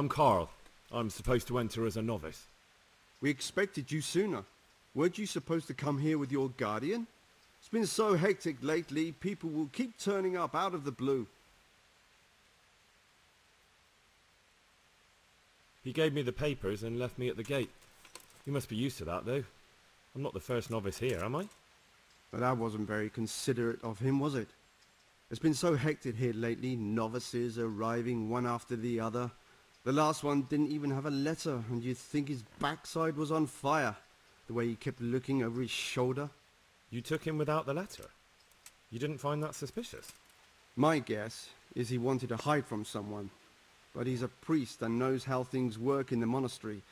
I'm Carl. I'm supposed to enter as a novice. We expected you sooner. Weren't you supposed to come here with your guardian? It's been so hectic lately, people will keep turning up out of the blue. He gave me the papers and left me at the gate. You must be used to that, though. I'm not the first novice here, am I? But that wasn't very considerate of him, was it? It's been so hectic here lately, novices arriving one after the other. The last one didn't even have a letter, and you'd think his backside was on fire, the way he kept looking over his shoulder. You took him without the letter? You didn't find that suspicious? My guess is he wanted to hide from someone. But he's a priest and knows how things work in the monastery,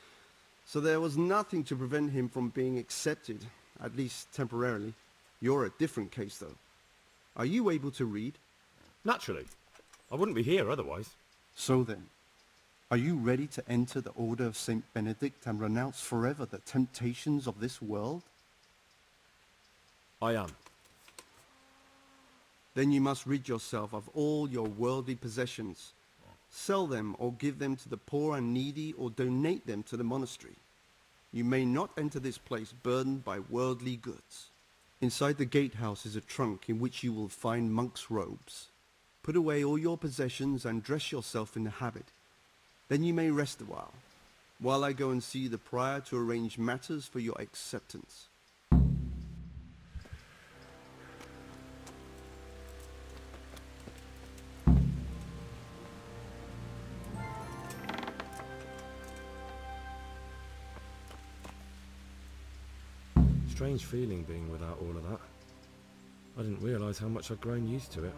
so there was nothing to prevent him from being accepted, at least temporarily. You're a different case, though. Are you able to read? Naturally. I wouldn't be here otherwise. So then, are you ready to enter the Order of Saint Benedict and renounce forever the temptations of this world? I am. Then you must rid yourself of all your worldly possessions. Sell them or give them to the poor and needy or donate them to the monastery. You may not enter this place burdened by worldly goods. Inside the gatehouse is a trunk in which you will find monk's robes. Put away all your possessions and dress yourself in the habit. Then you may rest a while I go and see the prior to arrange matters for your acceptance. Strange feeling being without all of that. I didn't realise how much I'd grown used to it.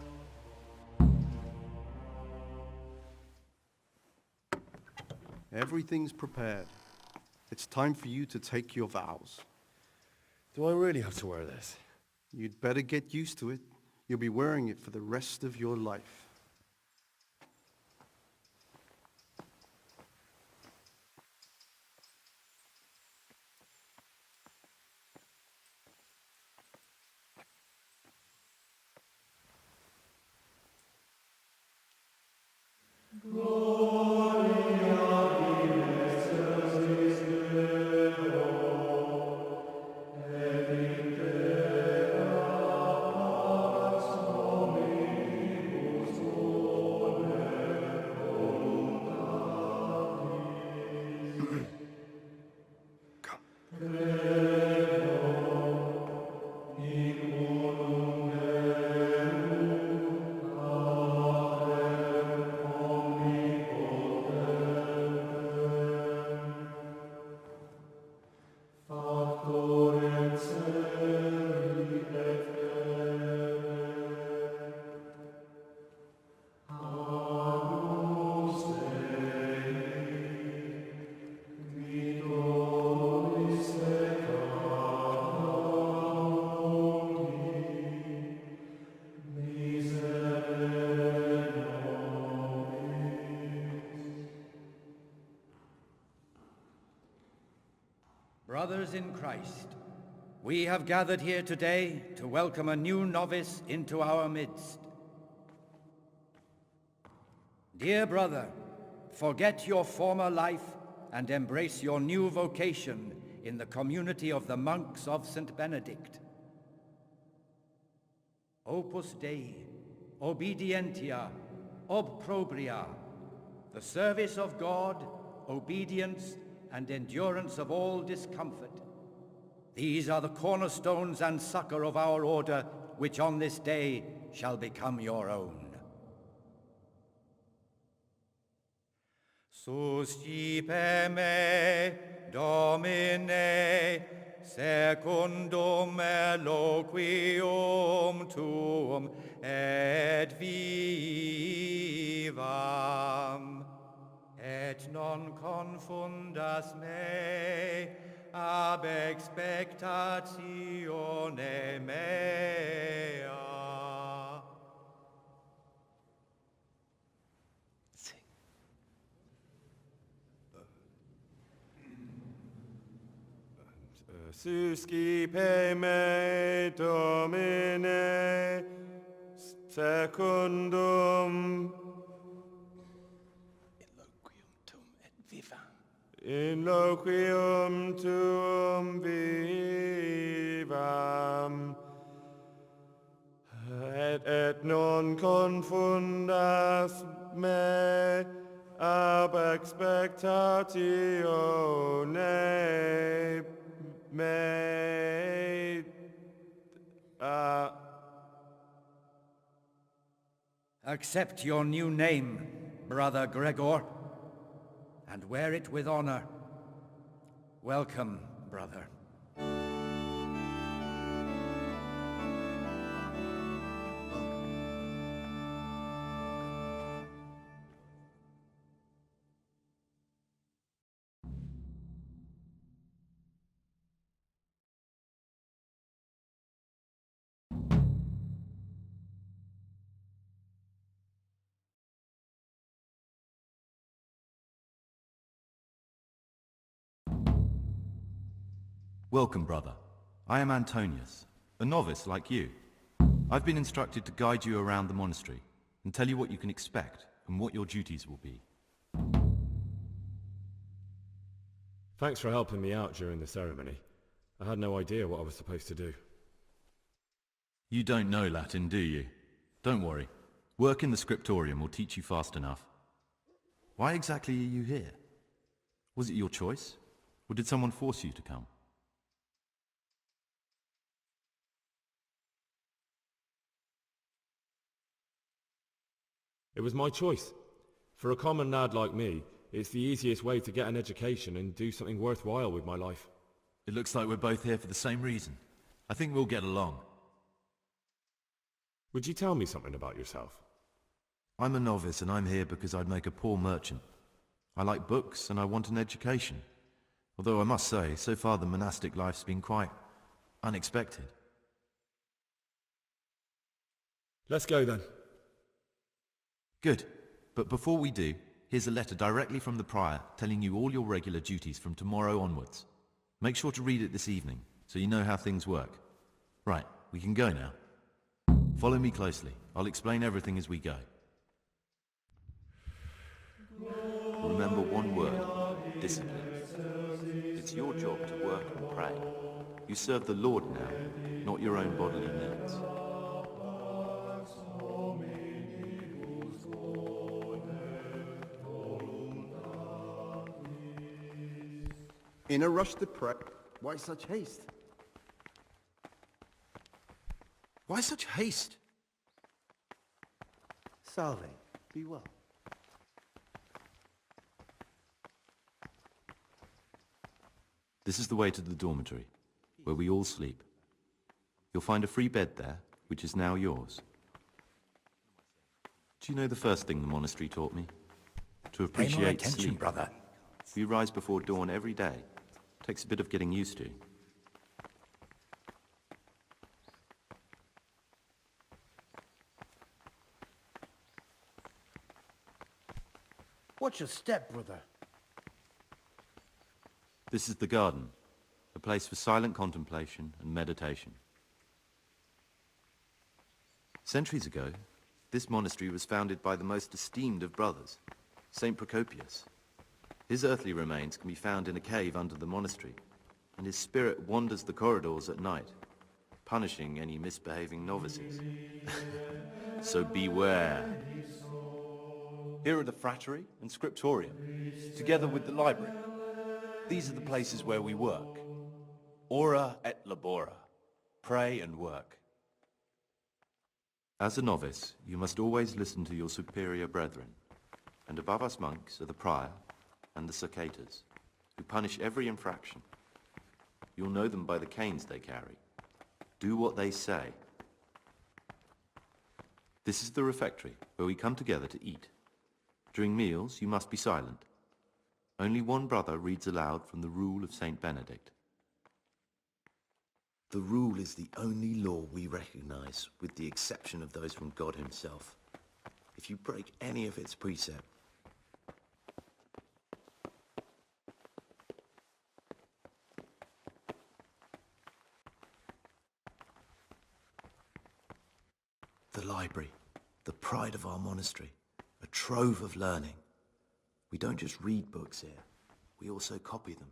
Everything's prepared. It's time for you to take your vows. Do I really have to wear this? You'd better get used to it. You'll be wearing it for the rest of your life. Brothers in Christ, we have gathered here today to welcome a new novice into our midst. Dear brother, forget your former life and embrace your new vocation in the community of the monks of St. Benedict. Opus Dei, obedientia, obprobria, the service of God, obedience, and endurance of all discomfort. These are the cornerstones and succor of our order, which on this day shall become your own. Suscipe me, Domine, secundum eloquium tuum, et vivam. Et non confundas me ab expectatione mea. Suscipe me, Domine, secundum eloquium tuum. in loquium tuum vivam, et non confundas me ab expectatione me. Accept your new name, Brother Gregor, and wear it with honor. Welcome, brother. Welcome, brother. I am Antonius, a novice like you. I've been instructed to guide you around the monastery and tell you what you can expect and what your duties will be. Thanks for helping me out during the ceremony. I had no idea what I was supposed to do. You don't know Latin, do you? Don't worry. Work in the scriptorium will teach you fast enough. Why exactly are you here? Was it your choice? Or did someone force you to come? It was my choice. For a common lad like me, it's the easiest way to get an education and do something worthwhile with my life. It looks like we're both here for the same reason. I think we'll get along. Would you tell me something about yourself? I'm a novice and I'm here because I'd make a poor merchant. I like books and I want an education. Although I must say, so far the monastic life's been quite unexpected. Let's go then. Good. But before we do, here's a letter directly from the prior telling you all your regular duties from tomorrow onwards. Make sure to read it this evening, so you know how things work. Right, we can go now. Follow me closely. I'll explain everything as we go. Remember one word, discipline. It's your job to work and pray. You serve the Lord now, not your own bodily needs. In a rush to pray, why such haste? Why such haste? Salve, be well. This is the way to the dormitory, where we all sleep. You'll find a free bed there, which is now yours. Do you know the first thing the monastery taught me? To appreciate Pay more attention, sleep. brother. We rise before dawn every day. Takes a bit of getting used to. Watch your step, brother. This is the garden, a place for silent contemplation and meditation. Centuries ago, this monastery was founded by the most esteemed of brothers, Saint Procopius. His earthly remains can be found in a cave under the monastery, and his spirit wanders the corridors at night, punishing any misbehaving novices. So beware. Here are the frattery and scriptorium, together with the library. These are the places where we work. Ora et labora. Pray and work. As a novice, you must always listen to your superior brethren, and above us monks are the prior and the circators, who punish every infraction. You'll know them by the canes they carry. Do what they say. This is the refectory, where we come together to eat. During meals, you must be silent. Only one brother reads aloud from the Rule of Saint Benedict. The rule is the only law we recognize, with the exception of those from God himself. If you break any of its precepts, the library, the pride of our monastery, a trove of learning. We don't just read books here, we also copy them.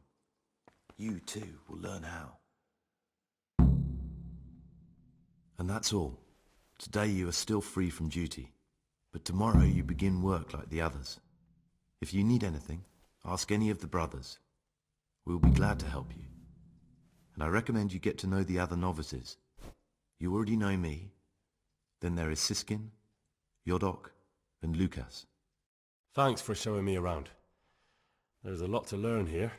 You too will learn how. And that's all. Today you are still free from duty, but tomorrow you begin work like the others. If you need anything, ask any of the brothers. We'll be glad to help you. And I recommend you get to know the other novices. You already know me. Then there is Siskin, Yodok, and Lucas. Thanks for showing me around. There's a lot to learn here.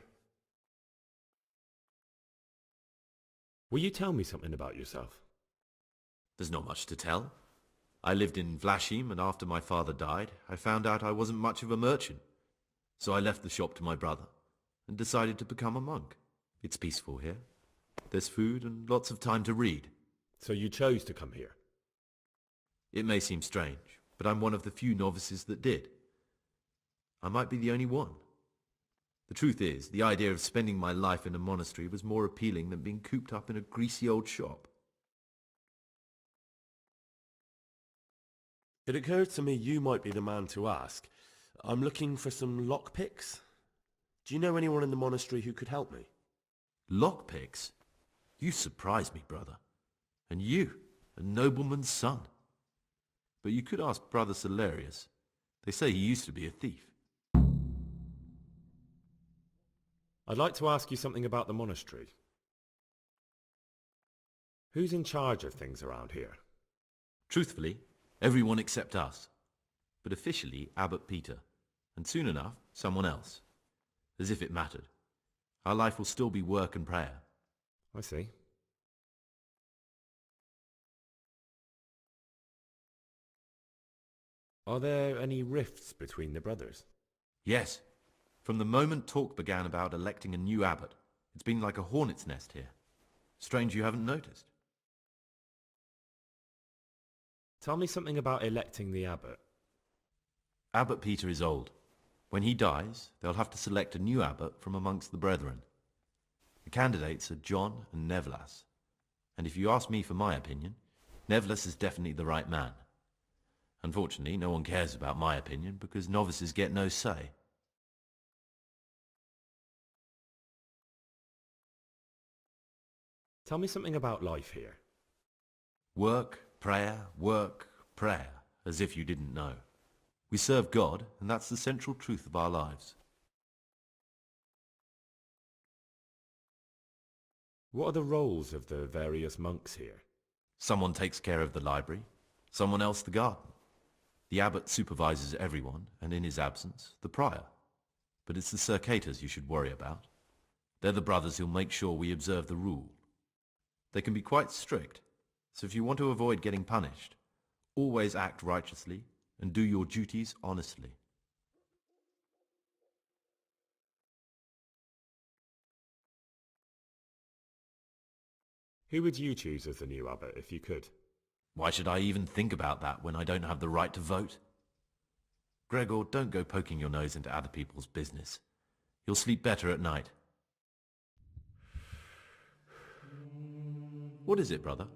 Will you tell me something about yourself? There's not much to tell. I lived in Vlashim, and after my father died, I found out I wasn't much of a merchant. So I left the shop to my brother, and decided to become a monk. It's peaceful here. There's food and lots of time to read. So you chose to come here? It may seem strange, but I'm one of the few novices that did. I might be the only one. The truth is, the idea of spending my life in a monastery was more appealing than being cooped up in a greasy old shop. It occurred to me you might be the man to ask. I'm looking for some lockpicks. Do you know anyone in the monastery who could help me? Lockpicks? You surprise me, brother. And you, a nobleman's son. But you could ask Brother Salarius. They say he used to be a thief. I'd like to ask you something about the monastery. Who's in charge of things around here? Truthfully, everyone except us. But officially, Abbot Peter. And soon enough, someone else. As if it mattered. Our life will still be work and prayer. I see. Are there any rifts between the brothers? Yes. From the moment talk began about electing a new abbot, it's been like a hornet's nest here. Strange you haven't noticed. Tell me something about electing the abbot. Abbot Peter is old. When he dies, they'll have to select a new abbot from amongst the brethren. The candidates are John and Nevlas. And if you ask me for my opinion, Nevlas is definitely the right man. Unfortunately, no one cares about my opinion because novices get no say. Tell me something about life here. Work, prayer, as if you didn't know. We serve God, and that's the central truth of our lives. What are the roles of the various monks here? Someone takes care of the library, someone else the garden. The abbot supervises everyone, and in his absence, the prior. But it's the circators you should worry about. They're the brothers who'll make sure we observe the rule. They can be quite strict, so if you want to avoid getting punished, always act righteously and do your duties honestly. Who would you choose as the new abbot if you could? Why should I even think about that when I don't have the right to vote? Gregor, don't go poking your nose into other people's business. You'll sleep better at night. What is it, brother?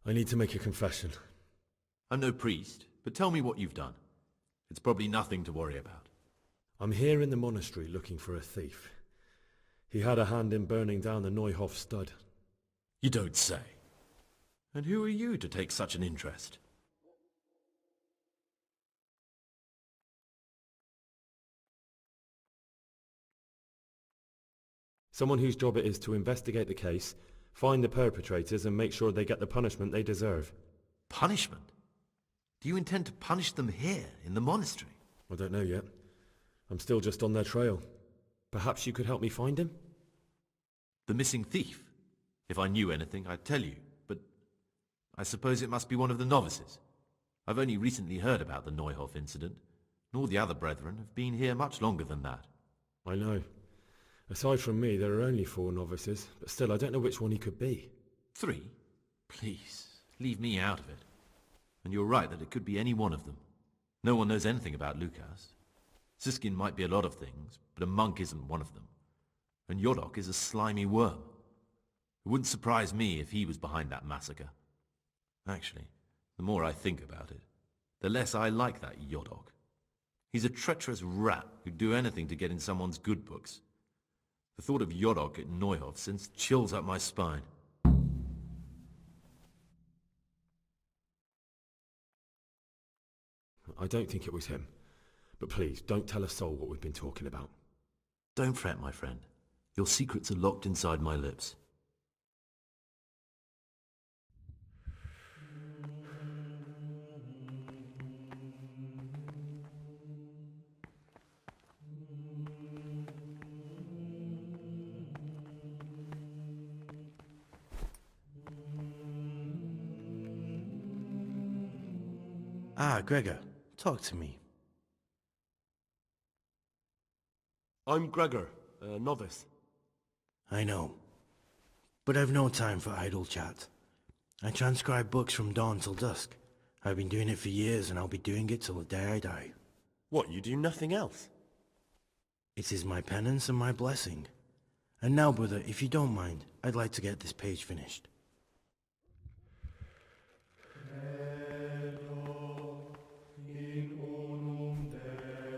I need to make a confession. I'm no priest, but tell me what you've done. It's probably nothing to worry about. I'm here in the monastery looking for a thief. He had a hand in burning down the Neuhof stud. You don't say. And who are you to take such an interest? Someone whose job it is to investigate the case, find the perpetrators and make sure they get the punishment they deserve. Punishment? Do you intend to punish them here, in the monastery? I don't know yet. I'm still just on their trail. Perhaps you could help me find him? The missing thief? If I knew anything, I'd tell you, but I suppose it must be one of the novices. I've only recently heard about the Neuhof incident, and all the other brethren have been here much longer than that. I know. Aside from me, there are only 4 novices, but still I don't know which one he could be. 3? Please, leave me out of it. And you're right that it could be any one of them. No one knows anything about Lucas. Siskin might be a lot of things, but a monk isn't one of them. And Yodok is a slimy worm. It wouldn't surprise me if he was behind that massacre. Actually, the more I think about it, the less I like that Yodok. He's a treacherous rat who'd do anything to get in someone's good books. The thought of Yodok at Neuhof sends chills up my spine. I don't think it was him. But please, don't tell a soul what we've been talking about. Don't fret, my friend. Your secrets are locked inside my lips. Ah, Gregor, talk to me. I'm Gregor, a novice. I know, but I've no time for idle chat. I transcribe books from dawn till dusk. I've been doing it for years and I'll be doing it till the day I die. What, you do nothing else? It is my penance and my blessing. And now, brother, if you don't mind, I'd like to get this page finished.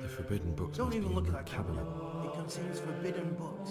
The forbidden books Don't must even be look in at that that cabinet. It contains forbidden books.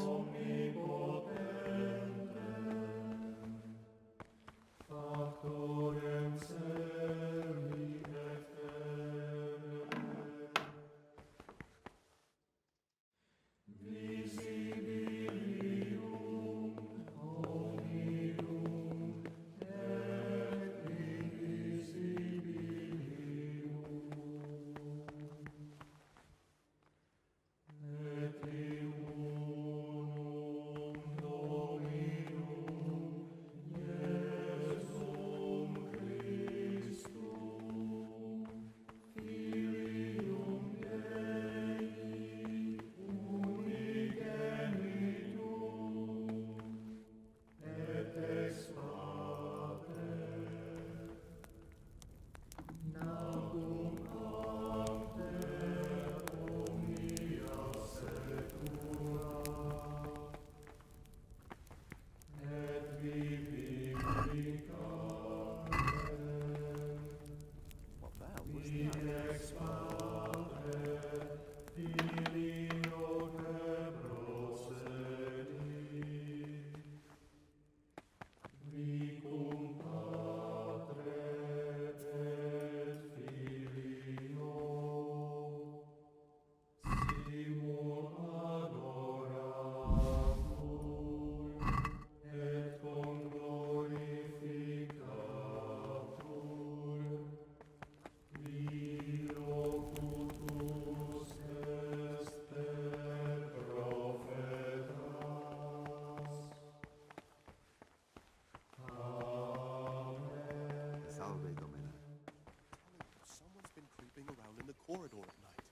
Someone's been creeping around in the corridor at night.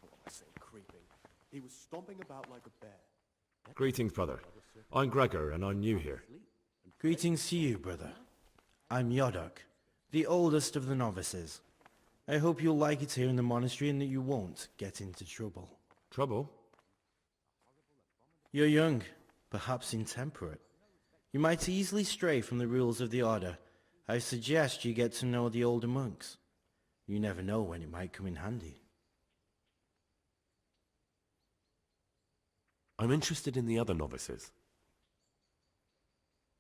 What am I saying, creeping? He was stomping about like a bear. Greetings, brother. I'm Gregor, and I'm new here. Greetings to you, brother. I'm Yodok, the oldest of the novices. I hope you'll like it here in the monastery and that you won't get into trouble. Trouble? You're young, perhaps intemperate. You might easily stray from the rules of the order. I suggest you get to know the older monks. You never know when it might come in handy. I'm interested in the other novices.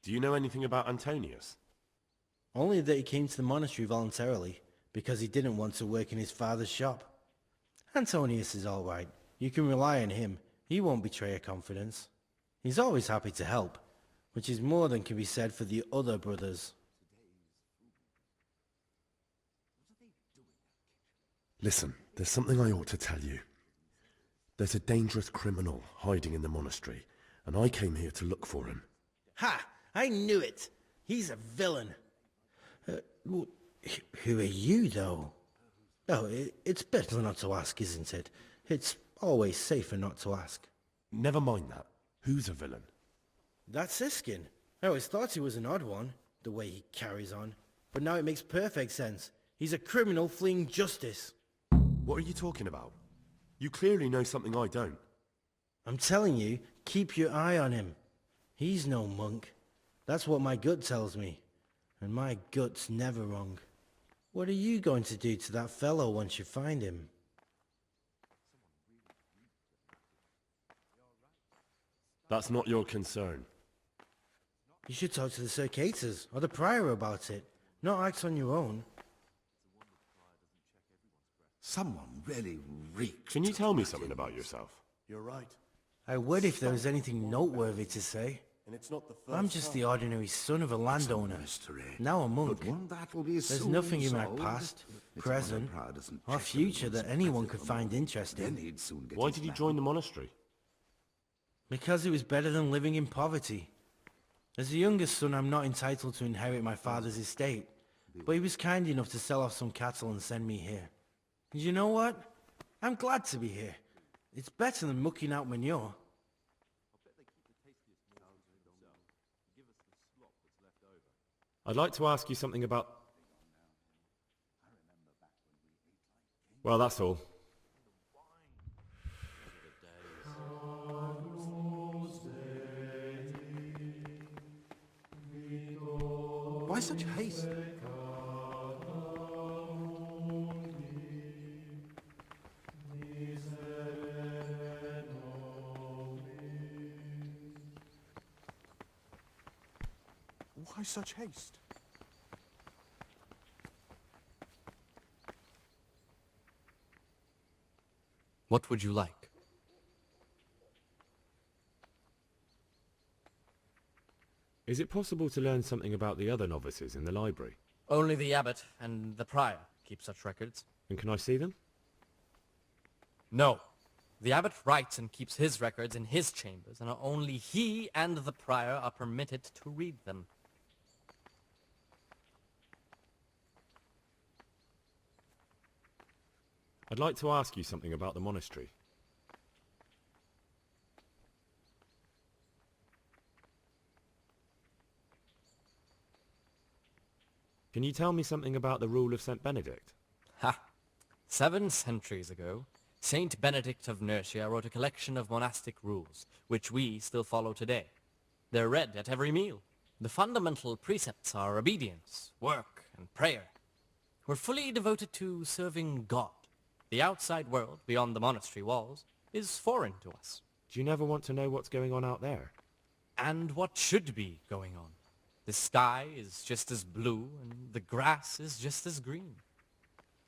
Do you know anything about Antonius? Only that he came to the monastery voluntarily, because he didn't want to work in his father's shop. Antonius is all right. You can rely on him. He won't betray your confidence. He's always happy to help, which is more than can be said for the other brothers. Listen, there's something I ought to tell you. There's a dangerous criminal hiding in the monastery, and I came here to look for him. Ha! I knew it! He's a villain. Who are you, though? Oh, it's better not to ask, isn't it? It's always safer not to ask. Never mind that. Who's a villain? That's Siskin. I always thought he was an odd one, the way he carries on. But now it makes perfect sense. He's a criminal fleeing justice. What are you talking about? You clearly know something I don't. I'm telling you, Keep your eye on him. He's no monk. That's what my gut tells me. And my gut's never wrong. What are you going to do to that fellow once you find him? That's not your concern. You should talk to the Circators or the Prior about it. Not act on your own. Someone really reeked. Can you tell me something about yourself? You're right. I would if there was anything noteworthy to say. And it's not the first I'm just the time. ordinary son of a landowner. Now a monk. But one that will be There's soon nothing in my solved. past, It's present, one empire doesn't or check future that everyone's anyone breath could at the find moment. interesting. Then he'd soon get Why his did you man. join the monastery? Because it was better than living in poverty. As the youngest son, I'm not entitled to inherit my father's estate, but he was kind enough to sell off some cattle and send me here. And you know what? I'm glad to be here. It's better than mucking out manure. I'd like to ask you something about... Well, that's all. Why such haste? Why such haste? What would you like? Is it possible to learn something about the other novices in the library? Only the abbot and the prior keep such records. And can I see them? No. The abbot writes and keeps his records in his chambers, and only he and the prior are permitted to read them. I'd like to ask you something about the monastery. Can you tell me something about the rule of St. Benedict? Ha! 7 centuries ago, Saint Benedict of Nursia wrote a collection of monastic rules, which we still follow today. They're read at every meal. The fundamental precepts are obedience, work, and prayer. We're fully devoted to serving God. The outside world, beyond the monastery walls, is foreign to us. Do you never want to know what's going on out there? And what should be going on? The sky is just as blue, and the grass is just as green.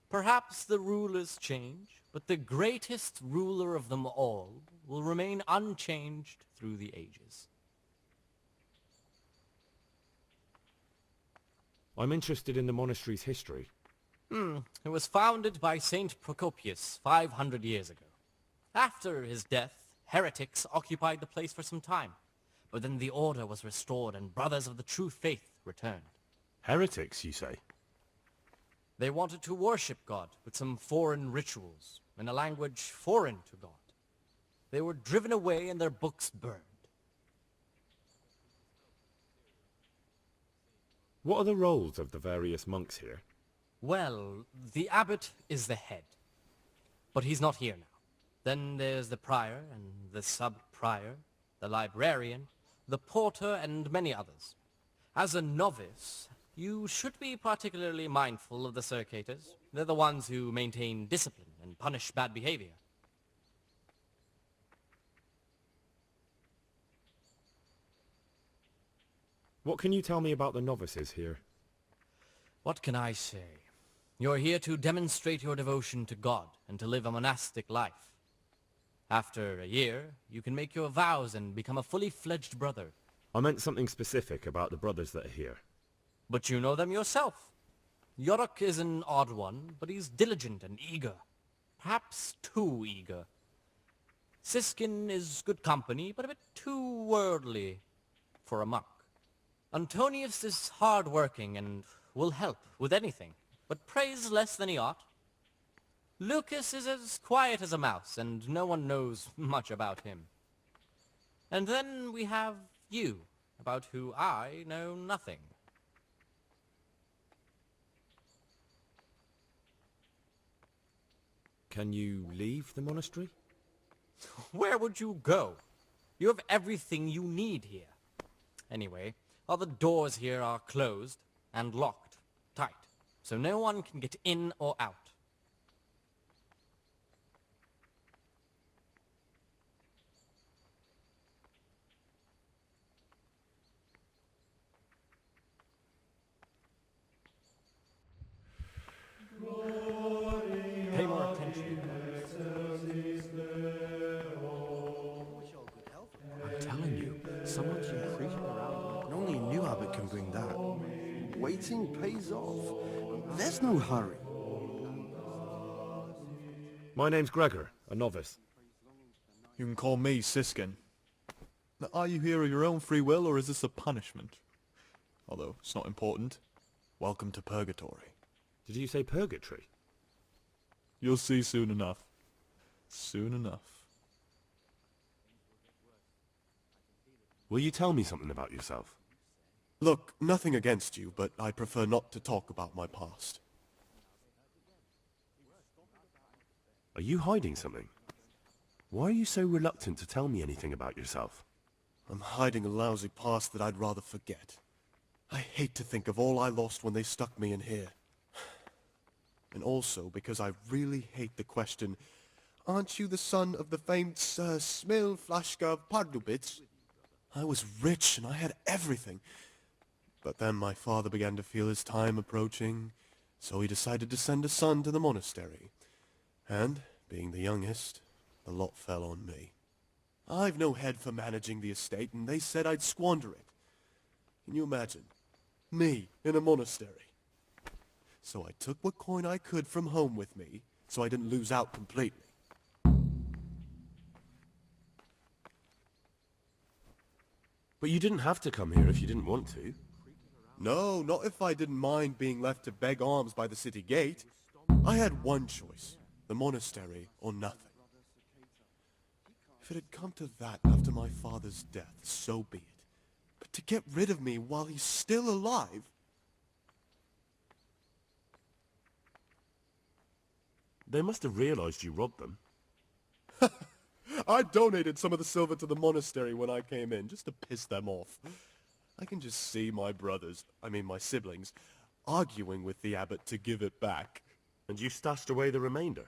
Perhaps the rulers change, but the greatest ruler of them all will remain unchanged through the ages. I'm interested in the monastery's history. It was founded by Saint Procopius 500 years ago. After his death, heretics occupied the place for some time, but then the order was restored and brothers of the true faith returned. Heretics, you say? They wanted to worship God with some foreign rituals, in a language foreign to God. They were driven away and their books burned. What are the roles of the various monks here? Well, the abbot is the head, but he's not here now. Then there's the prior and the sub-prior, the librarian, the porter, and many others. As a novice, you should be particularly mindful of the Circators. They're the ones who maintain discipline and punish bad behavior. What can you tell me about the novices here? What can I say? You're here to demonstrate your devotion to God and to live a monastic life. After a year, you can make your vows and become a fully fledged brother. I meant something specific about the brothers that are here. But you know them yourself. Yorick is an odd one, but he's diligent and eager. Perhaps too eager. Siskin is good company, but a bit too worldly for a monk. Antonius is hard-working and will help with anything, but prays less than he ought. Lucas is as quiet as a mouse, and no one knows much about him. And then we have you, about who I know nothing. Can you leave the monastery? Where would you go? You have everything you need here. Anyway, all the doors here are closed and locked tight, so no one can get in or out. Pay more attention. I'm telling you, someone's been creeping around. And only a new habit can bring that. Waiting pays off. There's no hurry. My name's Gregor, a novice. You can call me Siskin. Now, are you here of your own free will, or is this a punishment? Although, it's not important. Welcome to Purgatory. Did you say purgatory? You'll see soon enough. Soon enough. Will you tell me something about yourself? Look, nothing against you, but I prefer not to talk about my past. Are you hiding something? Why are you so reluctant to tell me anything about yourself? I'm hiding a lousy past that I'd rather forget. I hate to think of all I lost when they stuck me in here. And also because I really hate the question, aren't you the son of the famed Sir Smil Flashka of Pardubitz? I was rich and I had everything. But then my father began to feel his time approaching, so he decided to send a son to the monastery. And, being the youngest, the lot fell on me. I've no head for managing the estate, and they said I'd squander it. Can you imagine? Me, in a monastery. So I took what coin I could from home with me, so I didn't lose out completely. But you didn't have to come here if you didn't want to. No, not if I didn't mind being left to beg alms by the city gate. I had one choice, the monastery or nothing. If it had come to that after my father's death, so be it. But to get rid of me while he's still alive... They must have realized you robbed them. I donated some of the silver to the monastery when I came in, just to piss them off. I can just see my brothers, my siblings, arguing with the abbot to give it back. And you stashed away the remainder?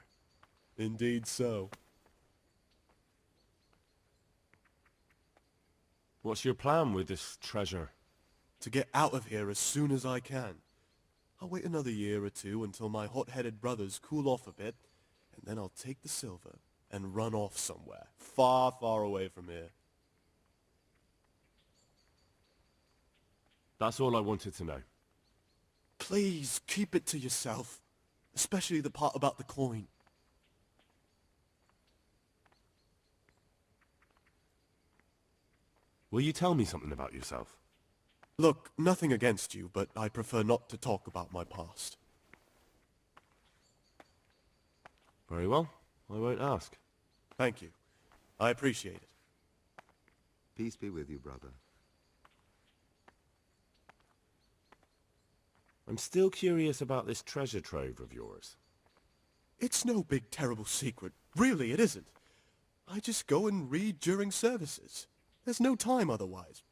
Indeed so. What's your plan with this treasure? To get out of here as soon as I can. I'll wait another year or two until my hot-headed brothers cool off a bit, and then I'll take the silver and run off somewhere, far, far away from here. That's all I wanted to know. Please, keep it to yourself. Especially the part about the coin. Will you tell me something about yourself? Look, nothing against you, but I prefer not to talk about my past. Very well. I won't ask. Thank you. I appreciate it. Peace be with you, brother. I'm still curious about this treasure trove of yours. It's no big terrible secret. Really, it isn't. I just go and read during services. There's no time otherwise.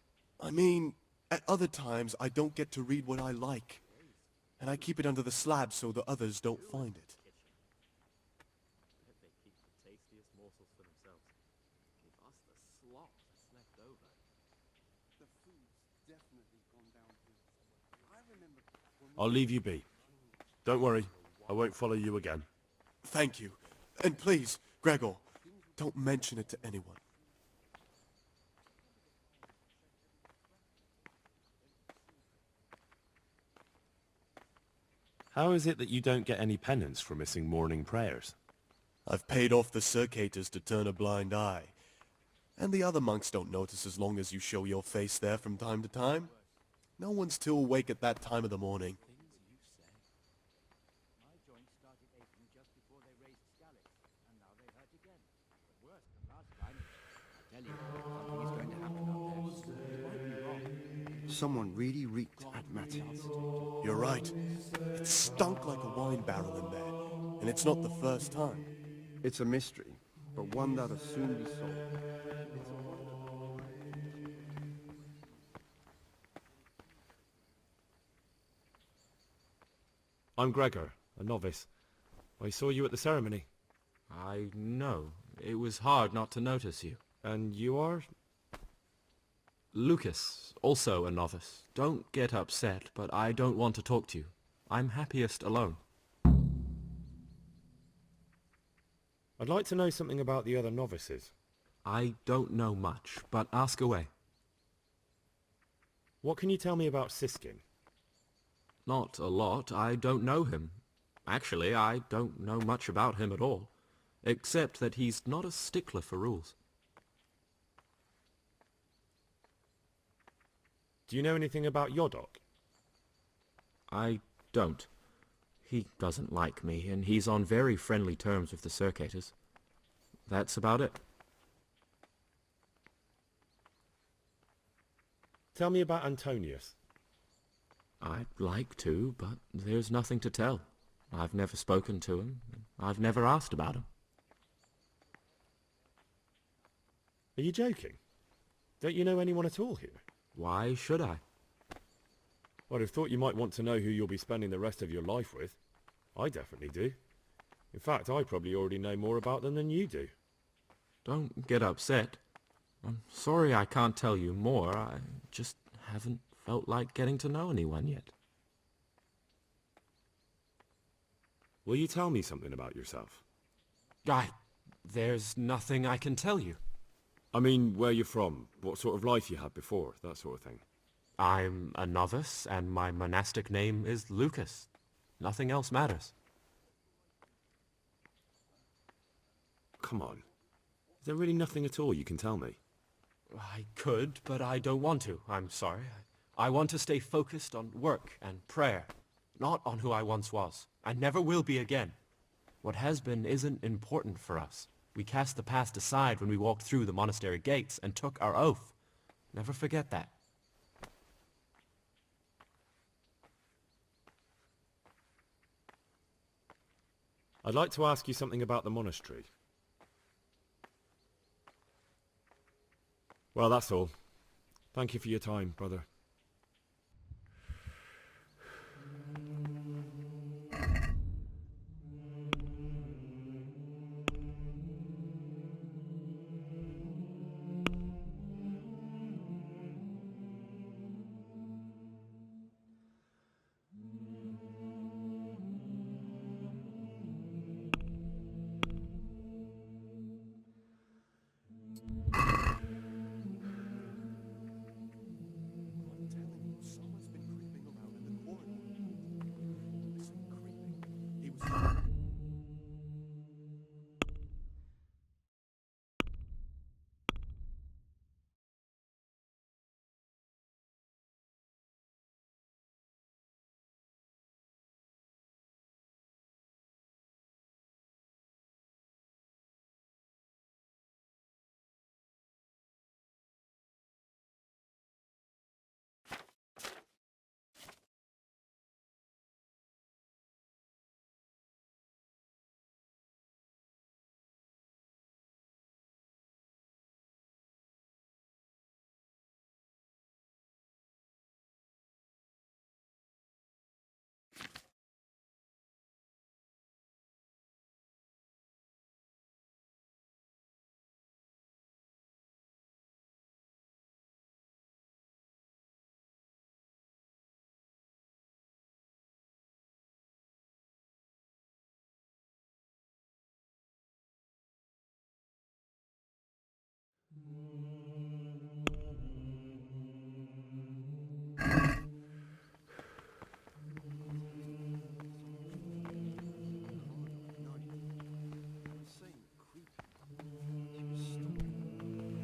At other times I don't get to read what I like. And I keep it under the slab so the others don't find it. I'll leave you be. Don't worry, I won't follow you again. Thank you. And please, Gregor, don't mention it to anyone. How is it that you don't get any penance for missing morning prayers? I've paid off the circators to turn a blind eye. And the other monks don't notice as long as you show your face there from time to time. No one's too awake at that time of the morning. Someone really reeked at Matt's house. You're right. It stunk like a wine barrel in there. And it's not the first time. It's a mystery, but one that'll soon be solved. I'm Gregor, a novice. I saw you at the ceremony. I know. It was hard not to notice you. And you are? Lucas, also a novice. Don't get upset, but I don't want to talk to you. I'm happiest alone. I'd like to know something about the other novices. I don't know much, but ask away. What can you tell me about Siskin? Not a lot. I don't know him. Actually, I don't know much about him at all, except that he's not a stickler for rules. Do you know anything about Yodok? I don't. He doesn't like me, and he's on very friendly terms with the Circators. That's about it. Tell me about Antonius. I'd like to, but there's nothing to tell. I've never spoken to him. I've never asked about him. Are you joking? Don't you know anyone at all here? Why should I? I'd have thought you might want to know who you'll be spending the rest of your life with. I definitely do. In fact, I probably already know more about them than you do. Don't get upset. I'm sorry I can't tell you more. I just haven't felt like getting to know anyone yet. Will you tell me something about yourself? There's nothing I can tell you. I mean, where you're from, what sort of life you had before, that sort of thing. I'm a novice, and my monastic name is Lucas. Nothing else matters. Come on. Is there really nothing at all you can tell me? I could, but I don't want to. I'm sorry. I want to stay focused on work and prayer, not on who I once was. I never will be again. What has been isn't important for us. We cast the past aside when we walked through the monastery gates and took our oath. Never forget that. I'd like to ask you something about the monastery. Well, that's all. Thank you for your time, brother.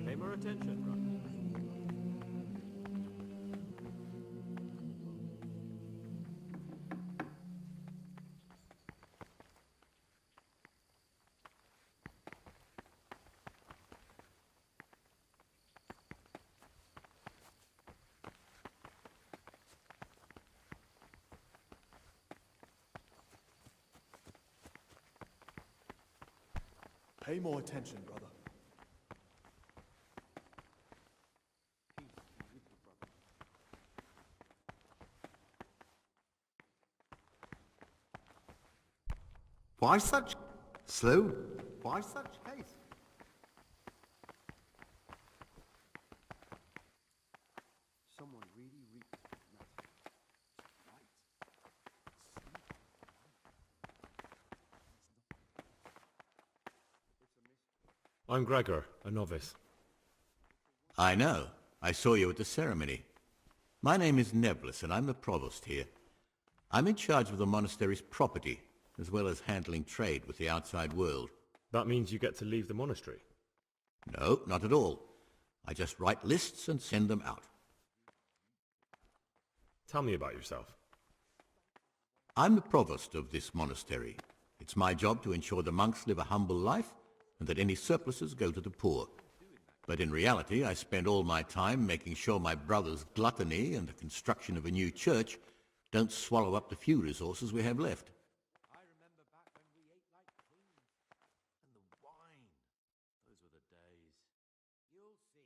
Pay more attention, brother. Pay more attention, brother. Why such slow? Why such haste? Someone really reads I'm Gregor, a novice. I know. I saw you at the ceremony. My name is Neblis, and I'm the provost here. I'm in charge of the monastery's property, as well as handling trade with the outside world. That means you get to leave the monastery? No, not at all. I just write lists and send them out. Tell me about yourself. I'm the provost of this monastery. It's my job to ensure the monks live a humble life and that any surpluses go to the poor. But in reality, I spend all my time making sure my brother's gluttony and the construction of a new church don't swallow up the few resources we have left. I remember back when we ate like kings. And the wine. Those were the days. You'll see.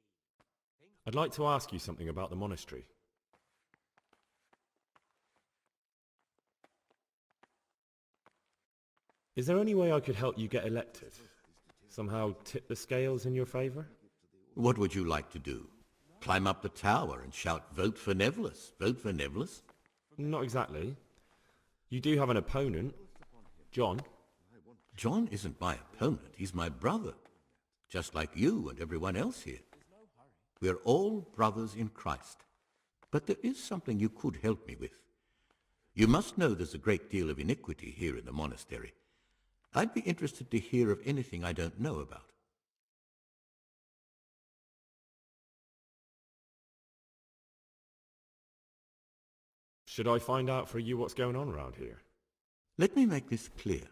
I'd like to ask you something about the monastery. Is there any way I could help you get elected? Somehow tip the scales in your favour? What would you like to do? Climb up the tower and shout, "Vote for Nevlis! Vote for Nevlis!" Not exactly. You do have an opponent, John. John isn't my opponent, he's my brother. Just like you and everyone else here. We're all brothers in Christ. But there is something you could help me with. You must know there's a great deal of iniquity here in the monastery. I'd be interested to hear of anything I don't know about. Should I find out for you what's going on around here? Let me make this clear.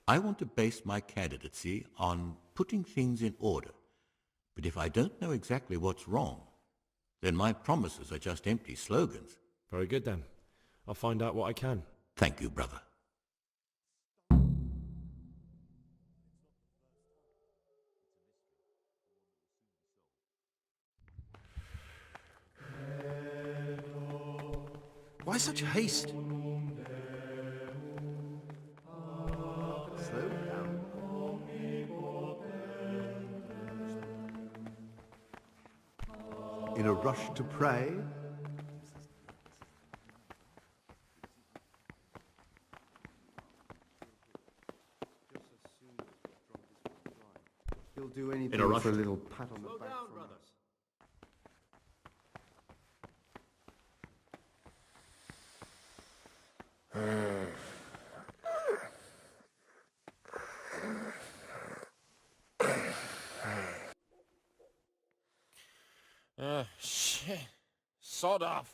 I want to base my candidacy on putting things in order. But if I don't know exactly what's wrong, then my promises are just empty slogans. Very good then. I'll find out what I can. Thank you, brother. Why such haste? Slow down. In a rush to pray? He'll do anything In a rush. for a little pat on the back from us. Shit. Sod off.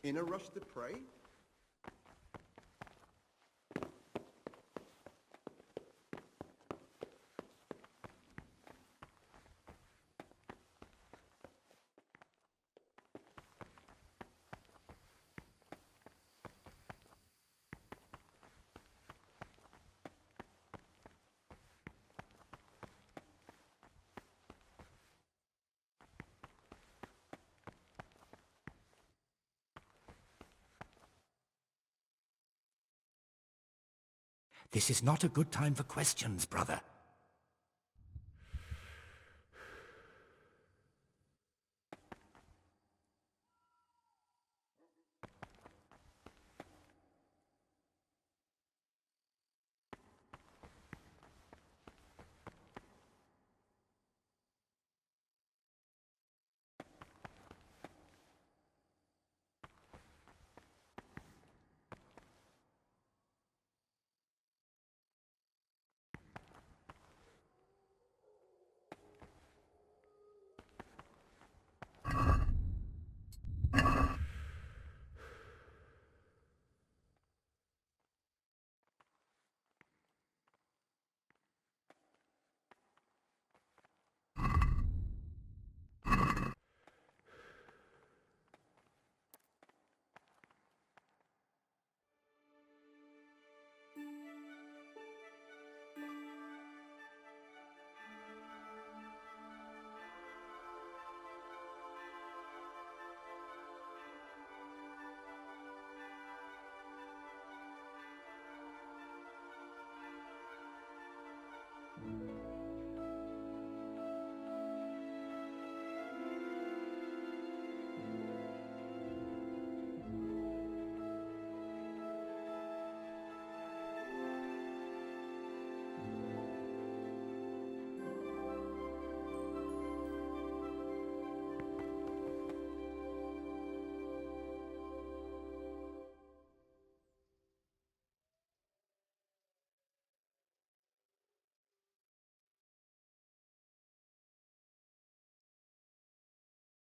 In a rush to pray? This is not a good time for questions, brother.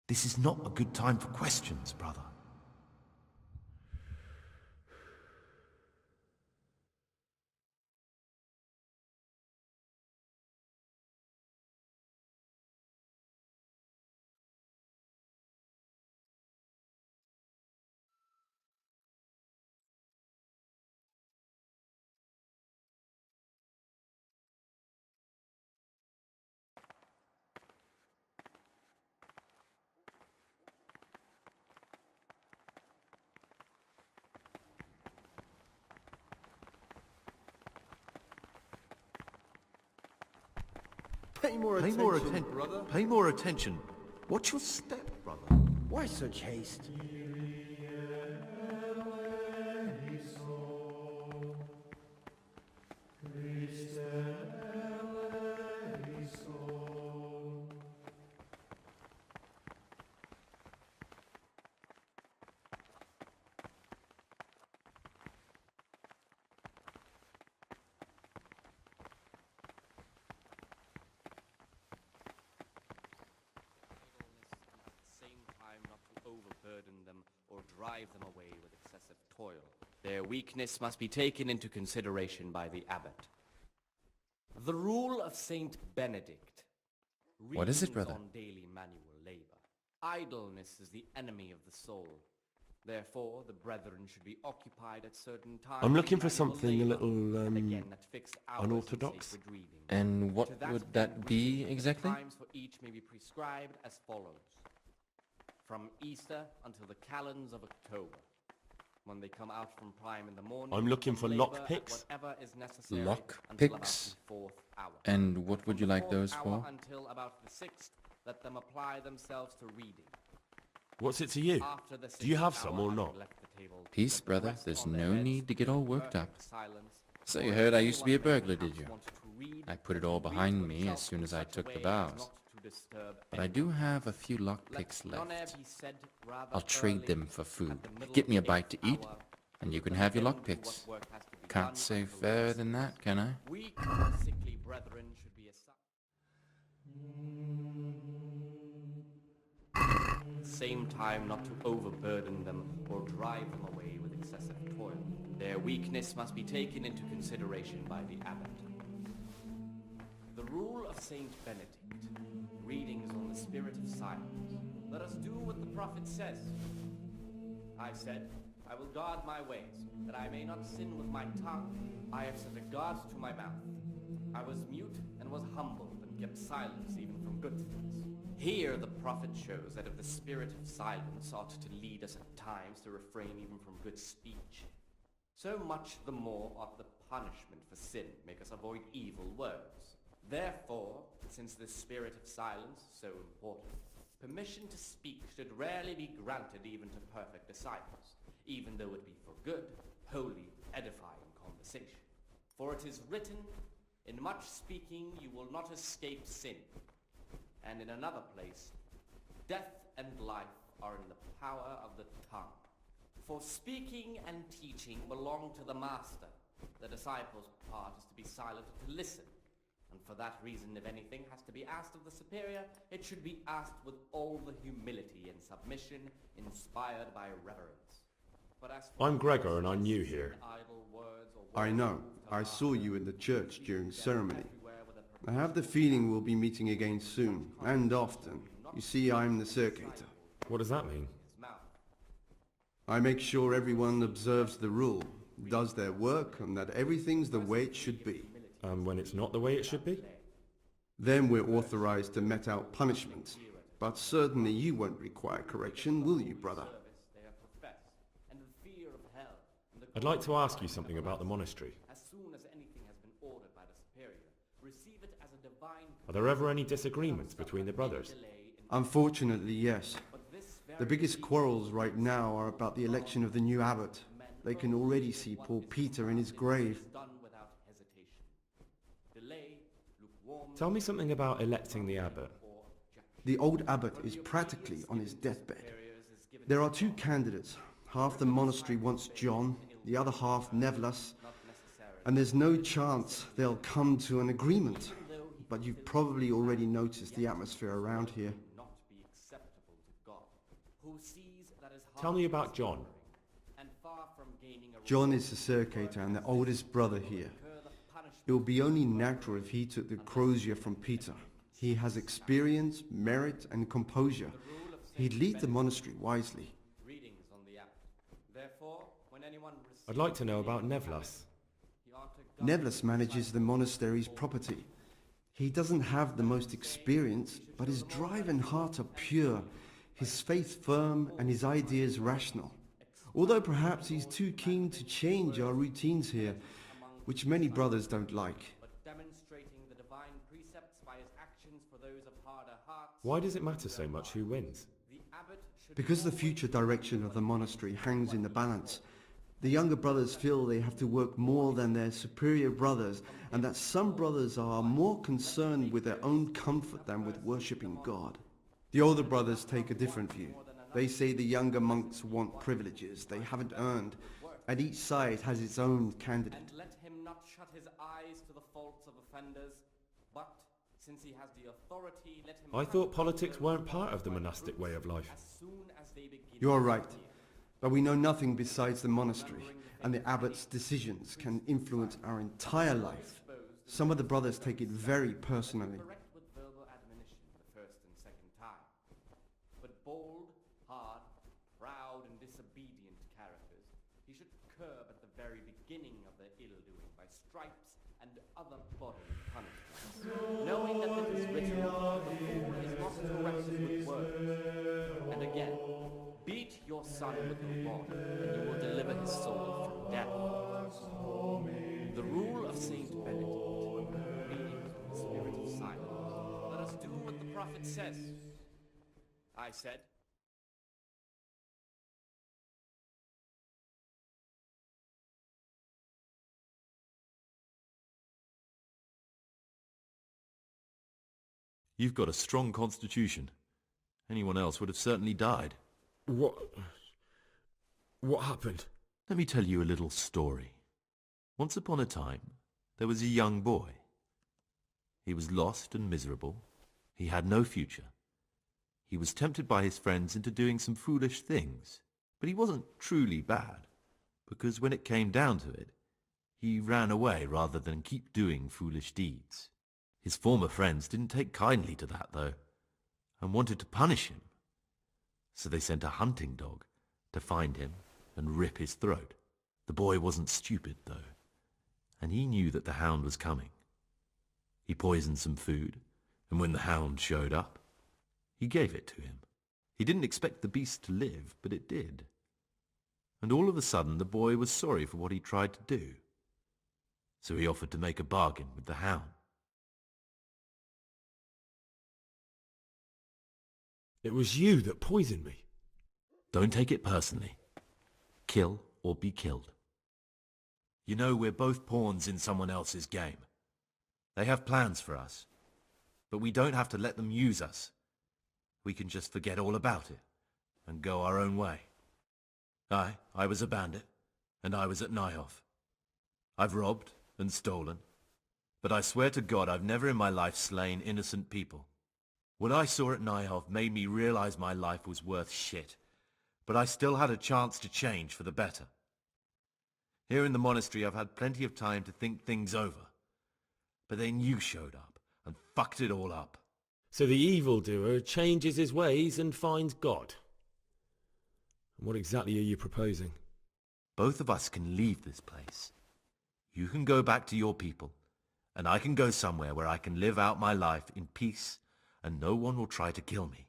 This is not a good time for questions, brother. Pay more attention, brother. Pay more attention. Watch your step, brother. Why such haste? Overburden them or drive them away with excessive toil. Their weakness must be taken into consideration by the abbot. The rule of Saint Benedict. What is it, brother? On daily manual labor. Idleness is the enemy of the soul. Therefore, the brethren should be occupied at certain times. I'm looking for something a little again, at fixed hours unorthodox. sacred reading. And what To that would end, that be exactly? Times for each may be prescribed as follows. From Easter until the calends of October. When they come out from prime in the morning, I'm looking for labor lock at picks. whatever is necessary Lock until about picks? the 4th hour. And what would you From the like 4th those hour for? Until about the 6th, let them apply themselves to reading. What's it to you? After the Do you 6th have some hour, or having not? left the table, Peace, let them brother. rest There's on their no beds need to get all in worked up. perfect silence. So For you if heard I used to be a anyone may burglar, did perhaps you? want to read, I put it let all him read behind to me himself as soon in as I such a took the way as vows. not to disturb But I anyone. do have a few lock Let picks none e'er left. be said rather I'll trade early them for at food. the middle Get of me a the bite to 8th eat, hour, and you can then have your attend lock to what picks. work has to be Can't done say until fairer dusk. than that, can I? Weak or sickly brethren should be assigned. same time not to overburden them or drive them away with excessive toil. Their weakness must be taken into consideration by the abbot. The rule of Saint Benedict. Readings on the spirit of silence. Let us do what the prophet says. I said, I will guard my ways, that I may not sin with my tongue. I have set a guard to my mouth. I was mute and was humbled and kept silence even from good things. Here the prophet shows that if the spirit of silence ought to lead us at times to refrain even from good speech, so much the more ought the punishment for sin make us avoid evil words. Therefore, since the spirit of silence is so important, permission to speak should rarely be granted even to perfect disciples, even though it be for good, holy, edifying conversation. For it is written, in much speaking you will not escape sin. And in another place, death and life are in the power of the tongue. For speaking and teaching belong to the master. The disciple's part is to be silent and to listen. And for that reason, if anything has to be asked of the superior, it should be asked with all the humility and submission inspired by reverence. But as for I'm Gregor and I'm new here. I know. I saw you in the church during ceremony. I have the feeling we'll be meeting again soon, and often. You see, I'm the circator. What does that mean? I make sure everyone observes the rule, does their work, and that everything's the way it should be. And when it's not the way it should be? Then we're authorized to mete out punishment. But certainly you won't require correction, will you, brother? I'd like to ask you something about the monastery. Are there ever any disagreements between the brothers? Unfortunately, yes. The biggest quarrels right now are about the election of the new abbot. They can already see poor Peter in his grave. Tell me something about electing the abbot. The old abbot is practically on his deathbed. There are two candidates. Half the monastery wants John, the other half Nevlas, and there's no chance they'll come to an agreement. But you've probably already noticed the atmosphere around here. Tell me about John. John is the circator and the oldest brother here. It would be only natural if he took the crozier from Peter. He has experience, merit, and composure. He'd lead the monastery wisely. I'd like to know about Nevlas. Nevlas manages the monastery's property. He doesn't have the most experience, but his drive and heart are pure, his faith firm, and his ideas rational. Although perhaps he's too keen to change our routines here, which many brothers don't like. Why does it matter so much who wins? Because the future direction of the monastery hangs in the balance. The younger brothers feel they have to work more than their superior brothers, and that some brothers are more concerned with their own comfort than with worshipping God. The older brothers take a different view. They say the younger monks want privileges they haven't earned, and each side has its own candidate. And let him not shut his eyes to the faults of offenders, but since he has the authority, let him... I thought politics weren't part of the monastic way of life. You are right, but we know nothing besides the monastery, and the abbot's decisions can influence our entire life. Some of the brothers take it very personally. Knowing that it is written, the fool is not corrected with words. And again, beat your son with the rod, and you will deliver his soul from death. The rule of Saint Benedict, reading from the spirit of silence. Let us do what the prophet says. I said, You've got a strong constitution. Anyone else would have certainly died. What happened? Let me tell you a little story. Once upon a time, there was a young boy. He was lost and miserable. He had no future. He was tempted by his friends into doing some foolish things, but he wasn't truly bad, because when it came down to it, he ran away rather than keep doing foolish deeds. His former friends didn't take kindly to that, though, and wanted to punish him. So they sent a hunting dog to find him and rip his throat. The boy wasn't stupid, though, and he knew that the hound was coming. He poisoned some food, and when the hound showed up, he gave it to him. He didn't expect the beast to live, but it did. And all of a sudden the boy was sorry for what he tried to do. So he offered to make a bargain with the hound. It was you that poisoned me. Don't take it personally. Kill or be killed. You know, we're both pawns in someone else's game. They have plans for us, but we don't have to let them use us. We can just forget all about it and go our own way. I was a bandit, and I was at Nyhoff. I've robbed and stolen, but I swear to God I've never in my life slain innocent people. What I saw at Nyhoff made me realize my life was worth shit, but I still had a chance to change for the better. Here in the monastery I've had plenty of time to think things over, but then you showed up and fucked it all up. So the evildoer changes his ways and finds God. And what exactly are you proposing? Both of us can leave this place. You can go back to your people, and I can go somewhere where I can live out my life in peace and no one will try to kill me.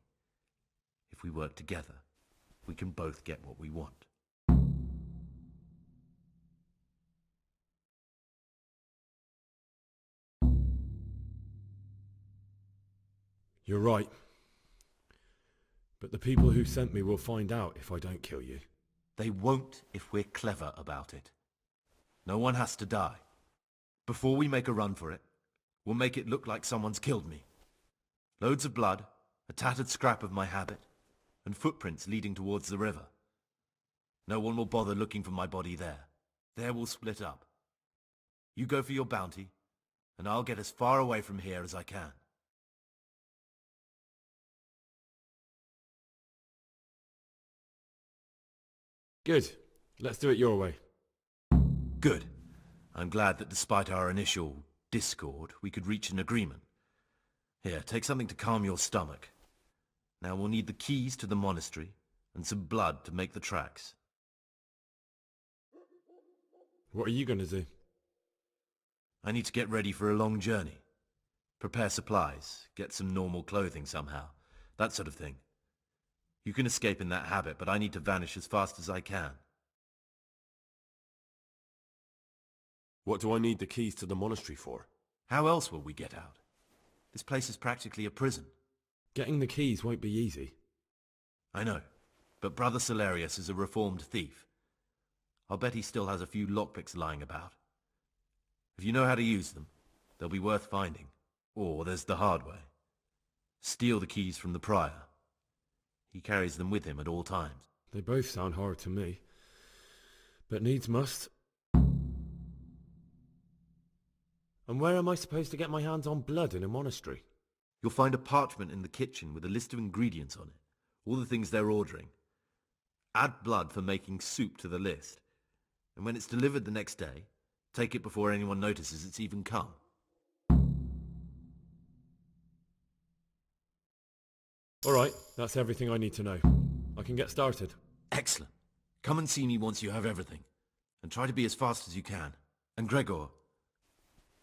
If we work together, we can both get what we want. You're right. But the people who sent me will find out if I don't kill you. They won't if we're clever about it. No one has to die. Before we make a run for it, we'll make it look like someone's killed me. Loads of blood, a tattered scrap of my habit, and footprints leading towards the river. No one will bother looking for my body there. There we'll split up. You go for your bounty, and I'll get as far away from here as I can. Good. Let's do it your way. Good. I'm glad that despite our initial discord, we could reach an agreement. Here, take something to calm your stomach. Now we'll need the keys to the monastery and some blood to make the tracks. What are you going to do? I need to get ready for a long journey. Prepare supplies, get some normal clothing somehow, that sort of thing. You can escape in that habit, but I need to vanish as fast as I can. What do I need the keys to the monastery for? How else will we get out? This place is practically a prison. Getting the keys won't be easy. I know, but Brother Salarius is a reformed thief. I'll bet he still has a few lockpicks lying about. If you know how to use them, they'll be worth finding. Or there's the hard way. Steal the keys from the prior. He carries them with him at all times. They both sound hard to me. But needs must. And where am I supposed to get my hands on blood in a monastery? You'll find a parchment in the kitchen with a list of ingredients on it. All the things they're ordering. Add blood for making soup to the list. And when it's delivered the next day, take it before anyone notices it's even come. Alright, that's everything I need to know. I can get started. Excellent. Come and see me once you have everything. And try to be as fast as you can. And Gregor,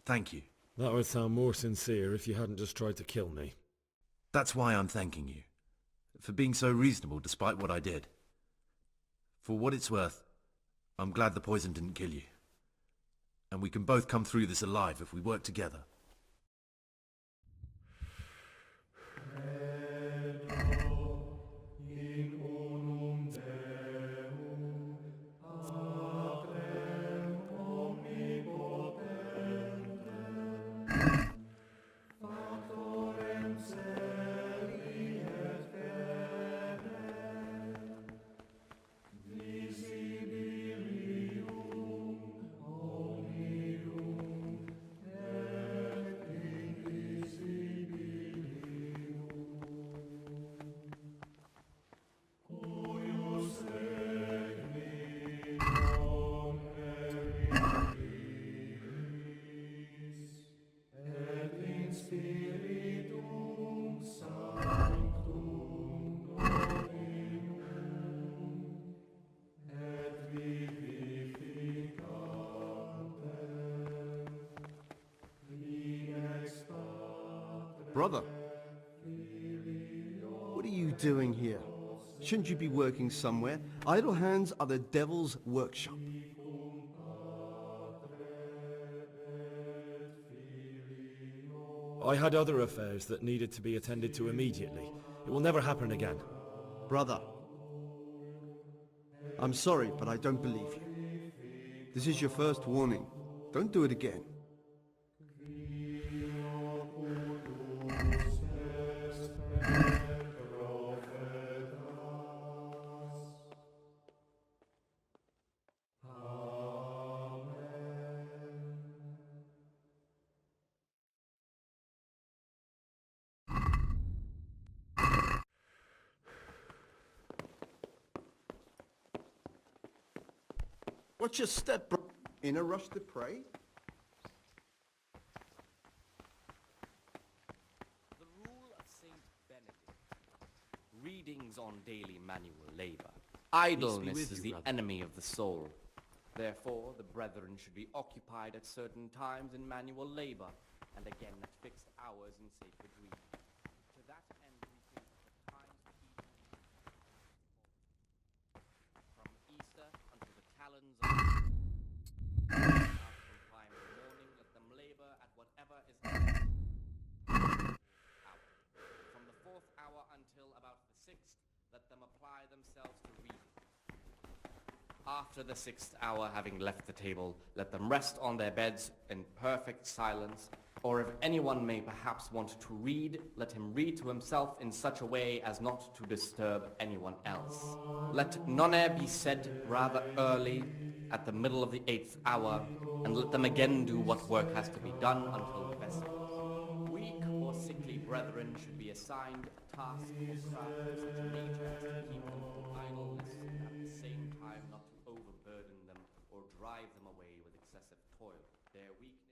thank you. That would sound more sincere if you hadn't just tried to kill me. That's why I'm thanking you. For being so reasonable despite what I did. For what it's worth, I'm glad the poison didn't kill you. And we can both come through this alive if we work together. Brother, what are you doing here? Shouldn't you be working somewhere? Idle hands are the devil's workshop. I had other affairs that needed to be attended to immediately. It will never happen again. Brother, I'm sorry, but I don't believe you. This is your first warning. Don't do it again. Watch your step, bro. In a rush to pray? The rule of Saint Benedict. Readings on daily manual labor. Idleness is the enemy of the soul. Therefore, the brethren should be occupied at certain times in manual labor, and again at fixed hours in sacred reading. To that end, we think of the times to eat from Easter until the talons of from prime in the morning, let them labor at whatever is hour. From the 4th hour until about the 6th, let them apply themselves to reading. After the 6th hour, having left the table, let them rest on their beds in perfect silence, or if anyone may perhaps want to read, let him read to himself in such a way as not to disturb anyone else. Let none be said rather early, at the middle of the 8th hour, and let them again do what work has to be done until vespers. Weak or sickly brethren should be assigned a task or craft of such a nature as to keep them from idleness, and at the same time not to overburden them or drive them away with excessive toil. Their weakness...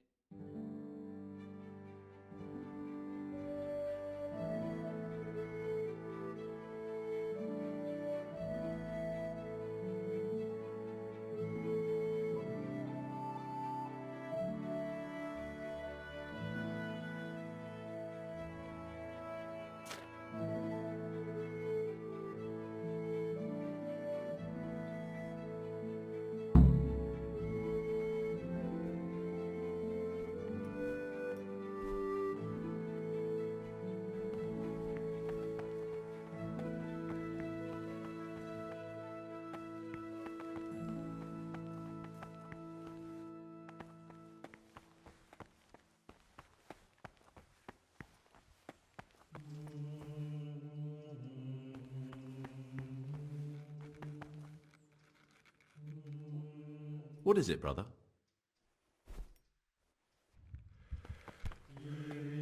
What is it, brother?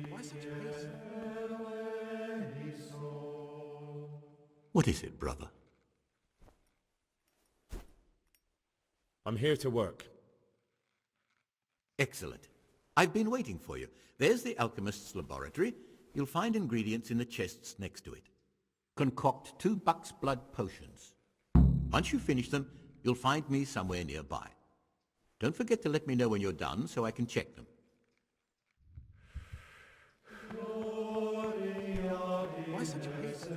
Why such haste? What is it, brother? I'm here to work. Excellent. I've been waiting for you. There's the alchemist's laboratory. You'll find ingredients in the chests next to it. Concoct 2 buck's blood potions. Once you finish them, you'll find me somewhere nearby. Don't forget to let me know when you're done so I can check them. Why such haste?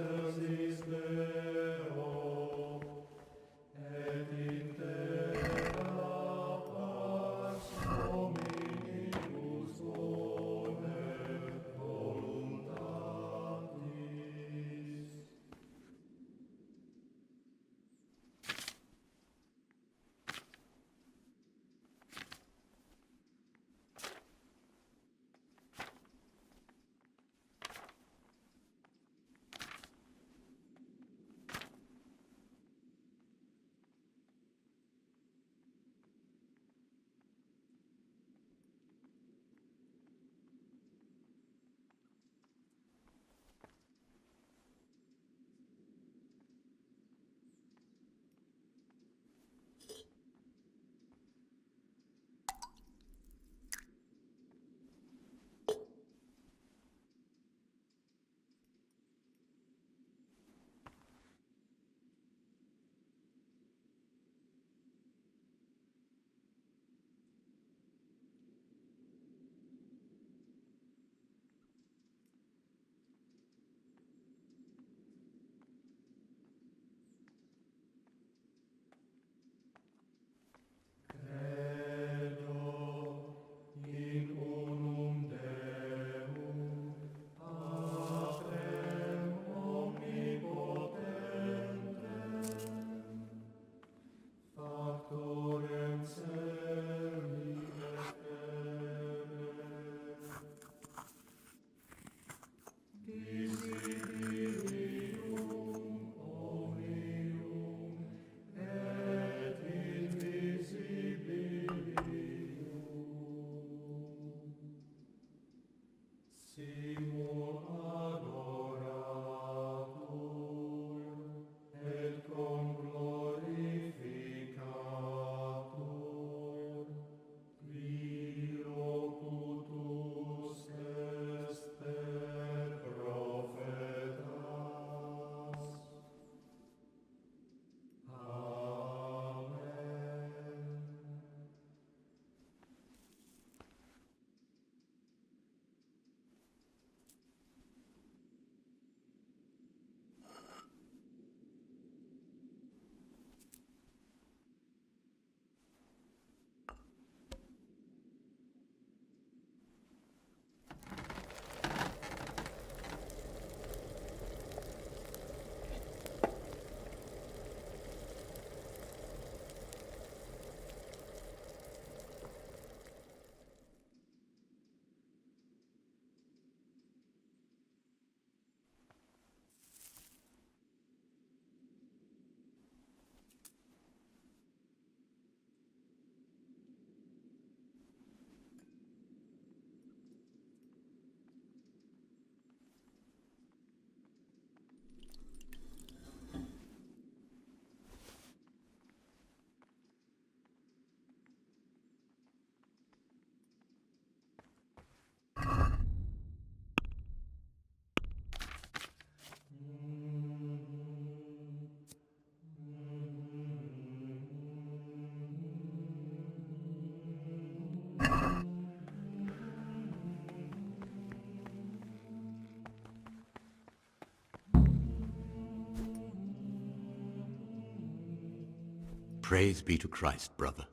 Praise be to Christ, brother.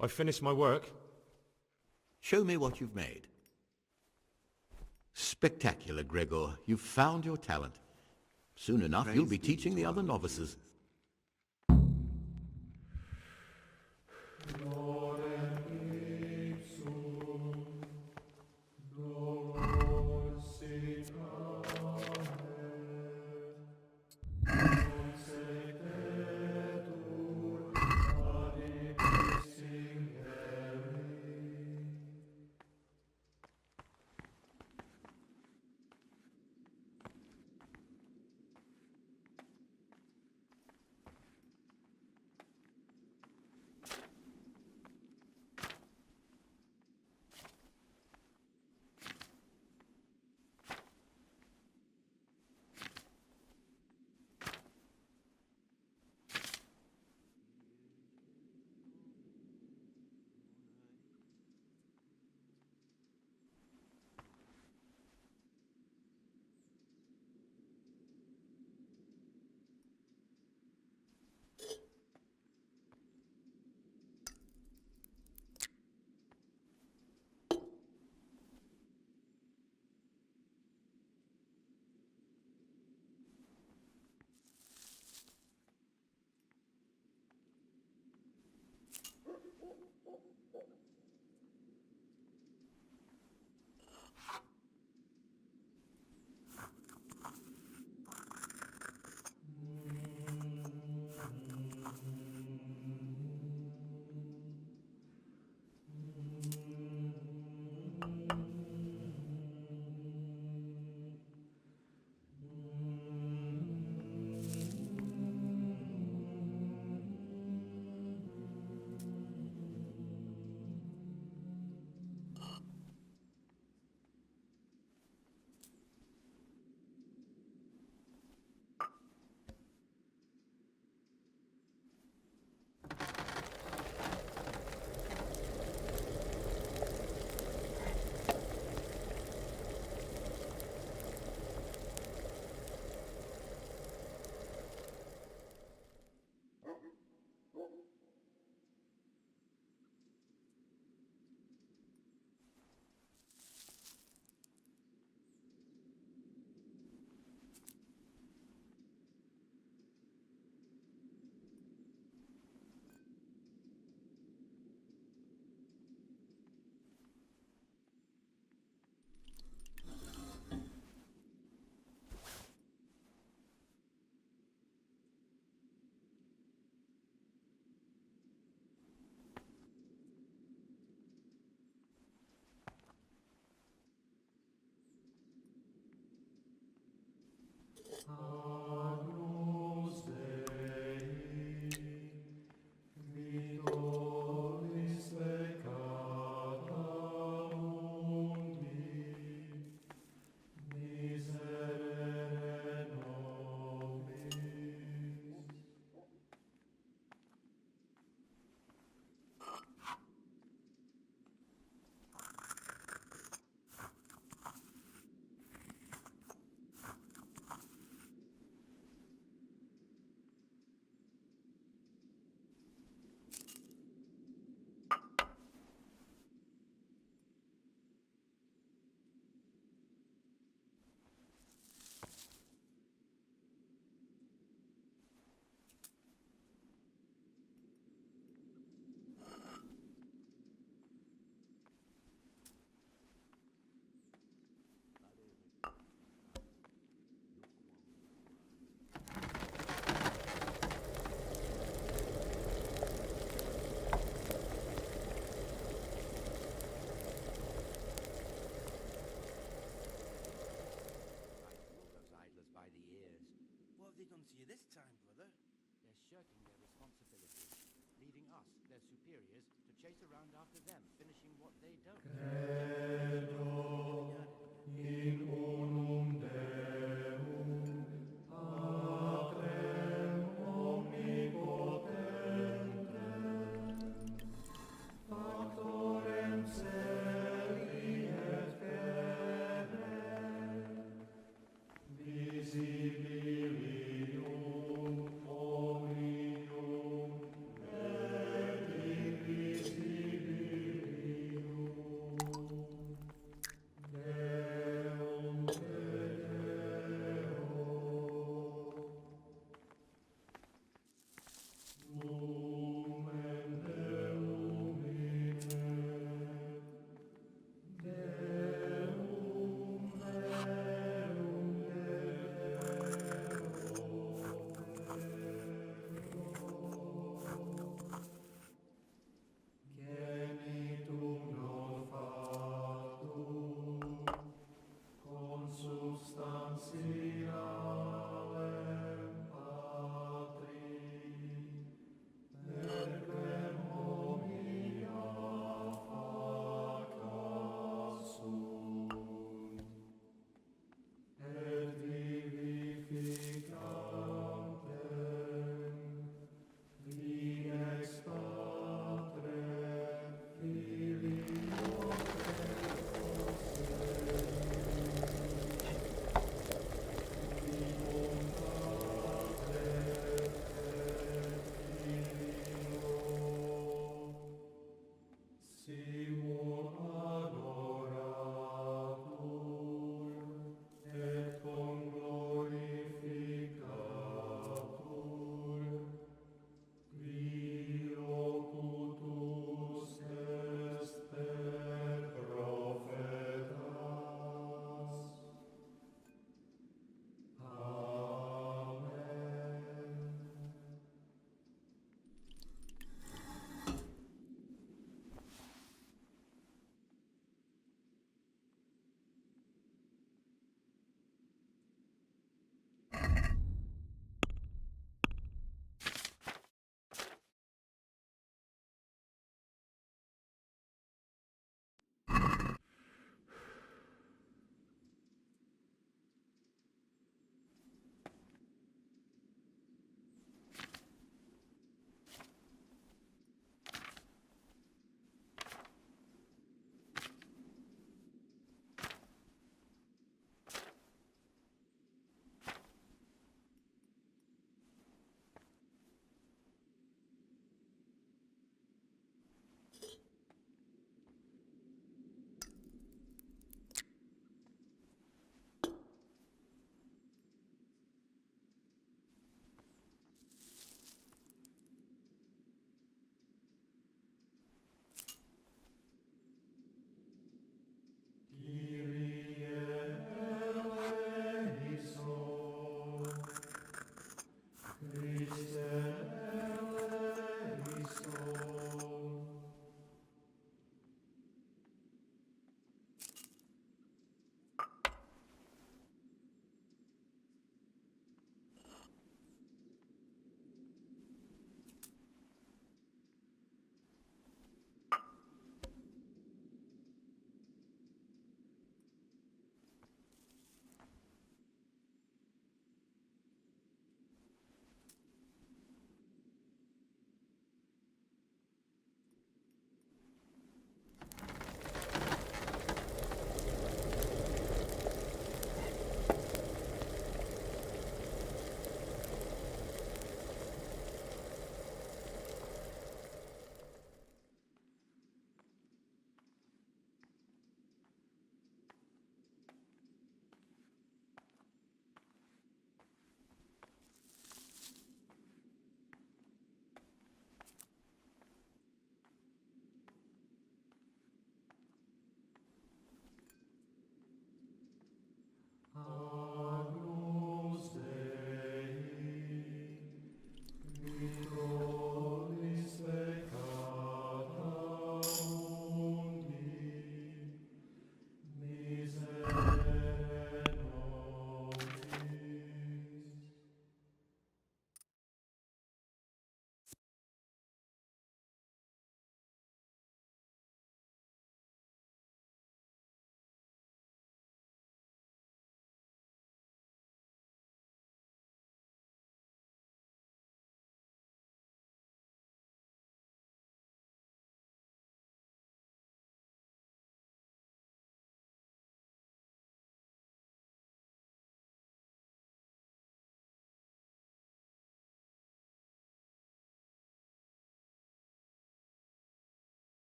I finished my work. Show me what you've made. Spectacular, Gregor. You've found your talent. Soon enough, you'll be teaching the other novices.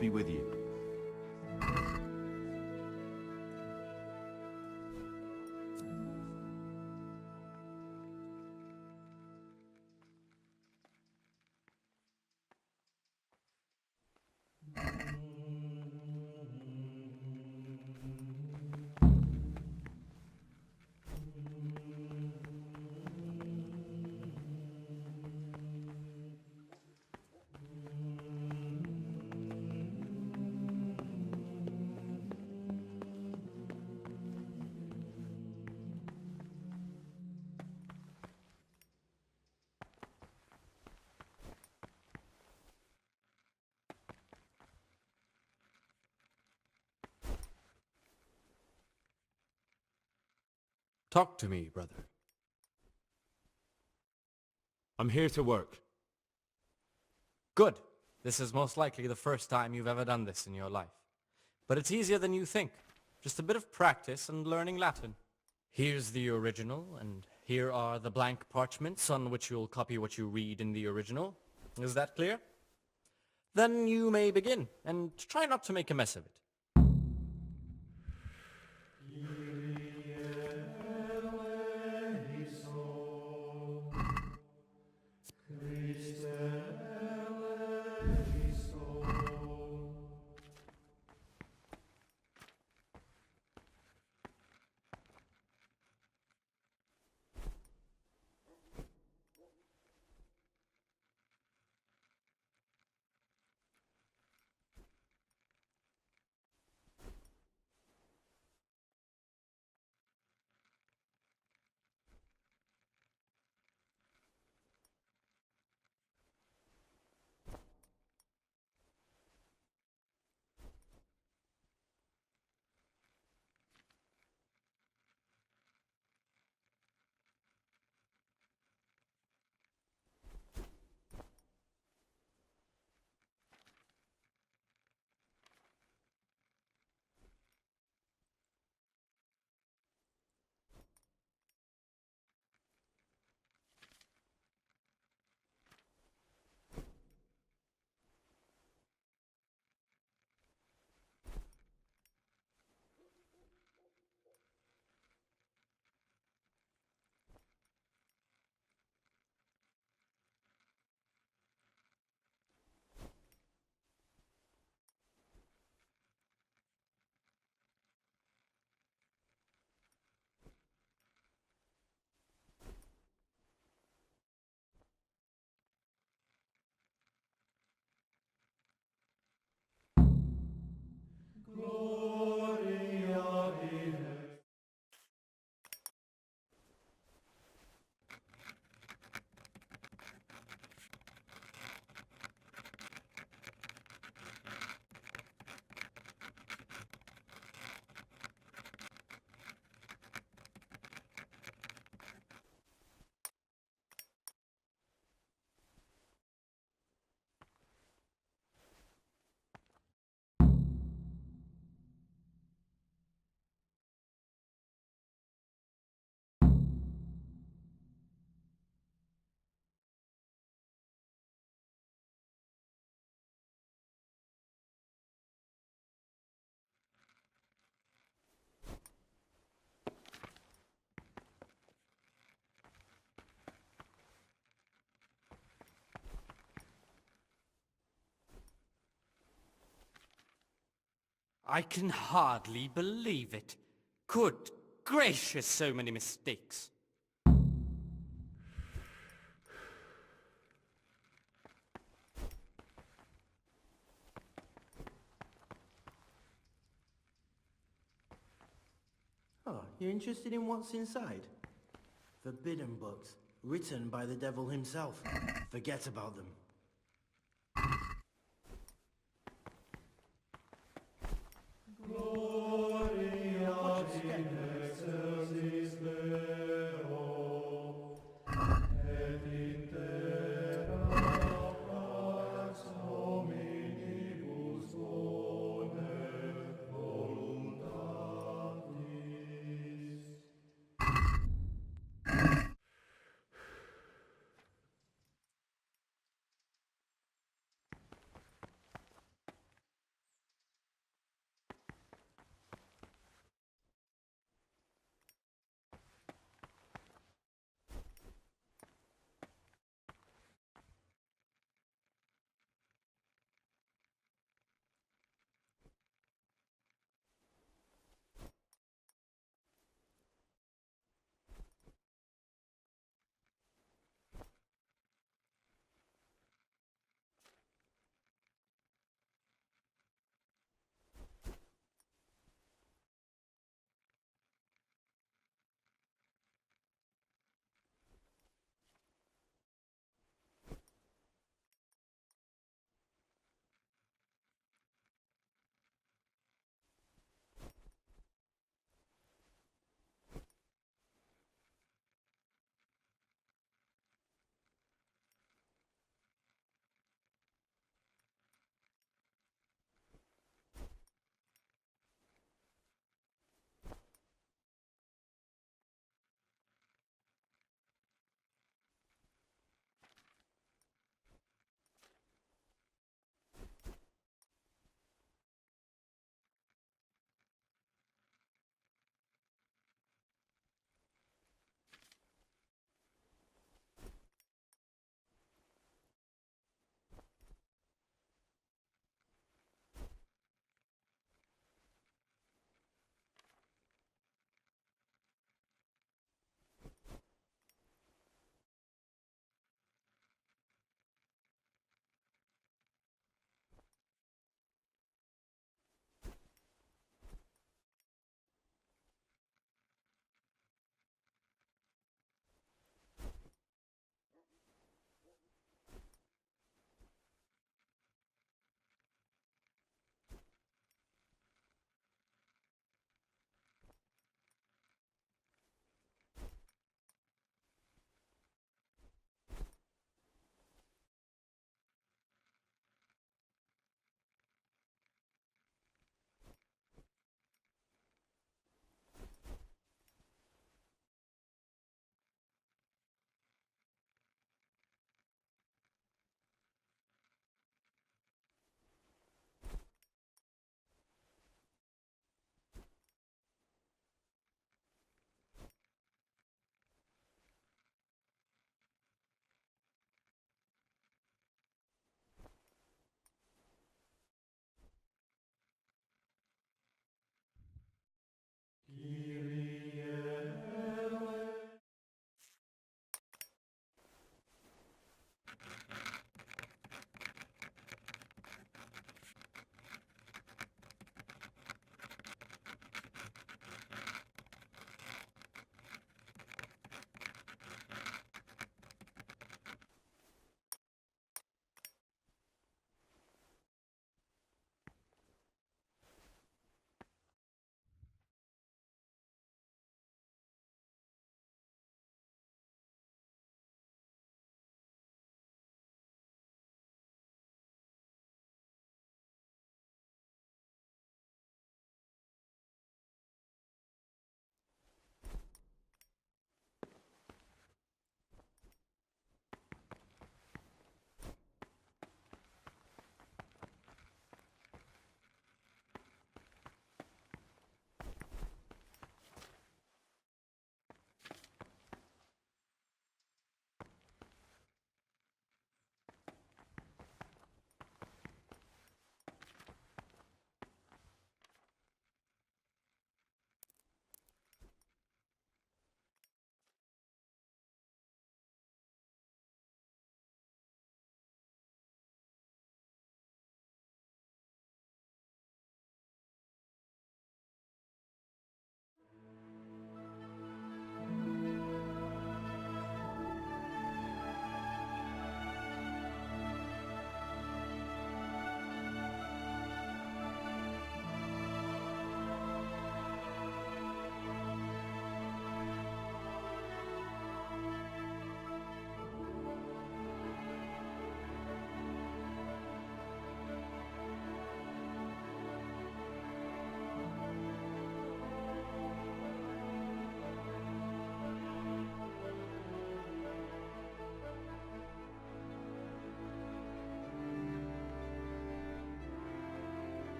be with you. Talk to me, brother. I'm here to work. Good. This is most likely the first time you've ever done this in your life. But it's easier than you think. Just a bit of practice and learning Latin. Here's the original, and here are the blank parchments on which you'll copy what you read in the original. Is that clear? Then you may begin, and try not to make a mess of it. I can hardly believe it. Good gracious, so many mistakes. Oh, you're interested in what's inside? Forbidden books, written by the devil himself. Forget about them.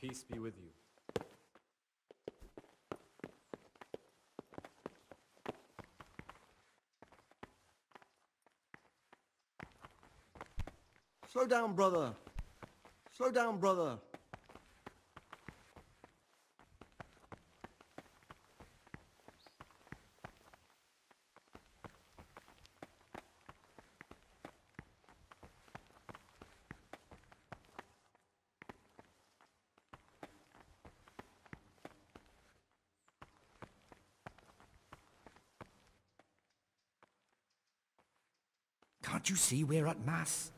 Peace be with you. Slow down, brother. Slow down, brother. Can't you see we're at Mass?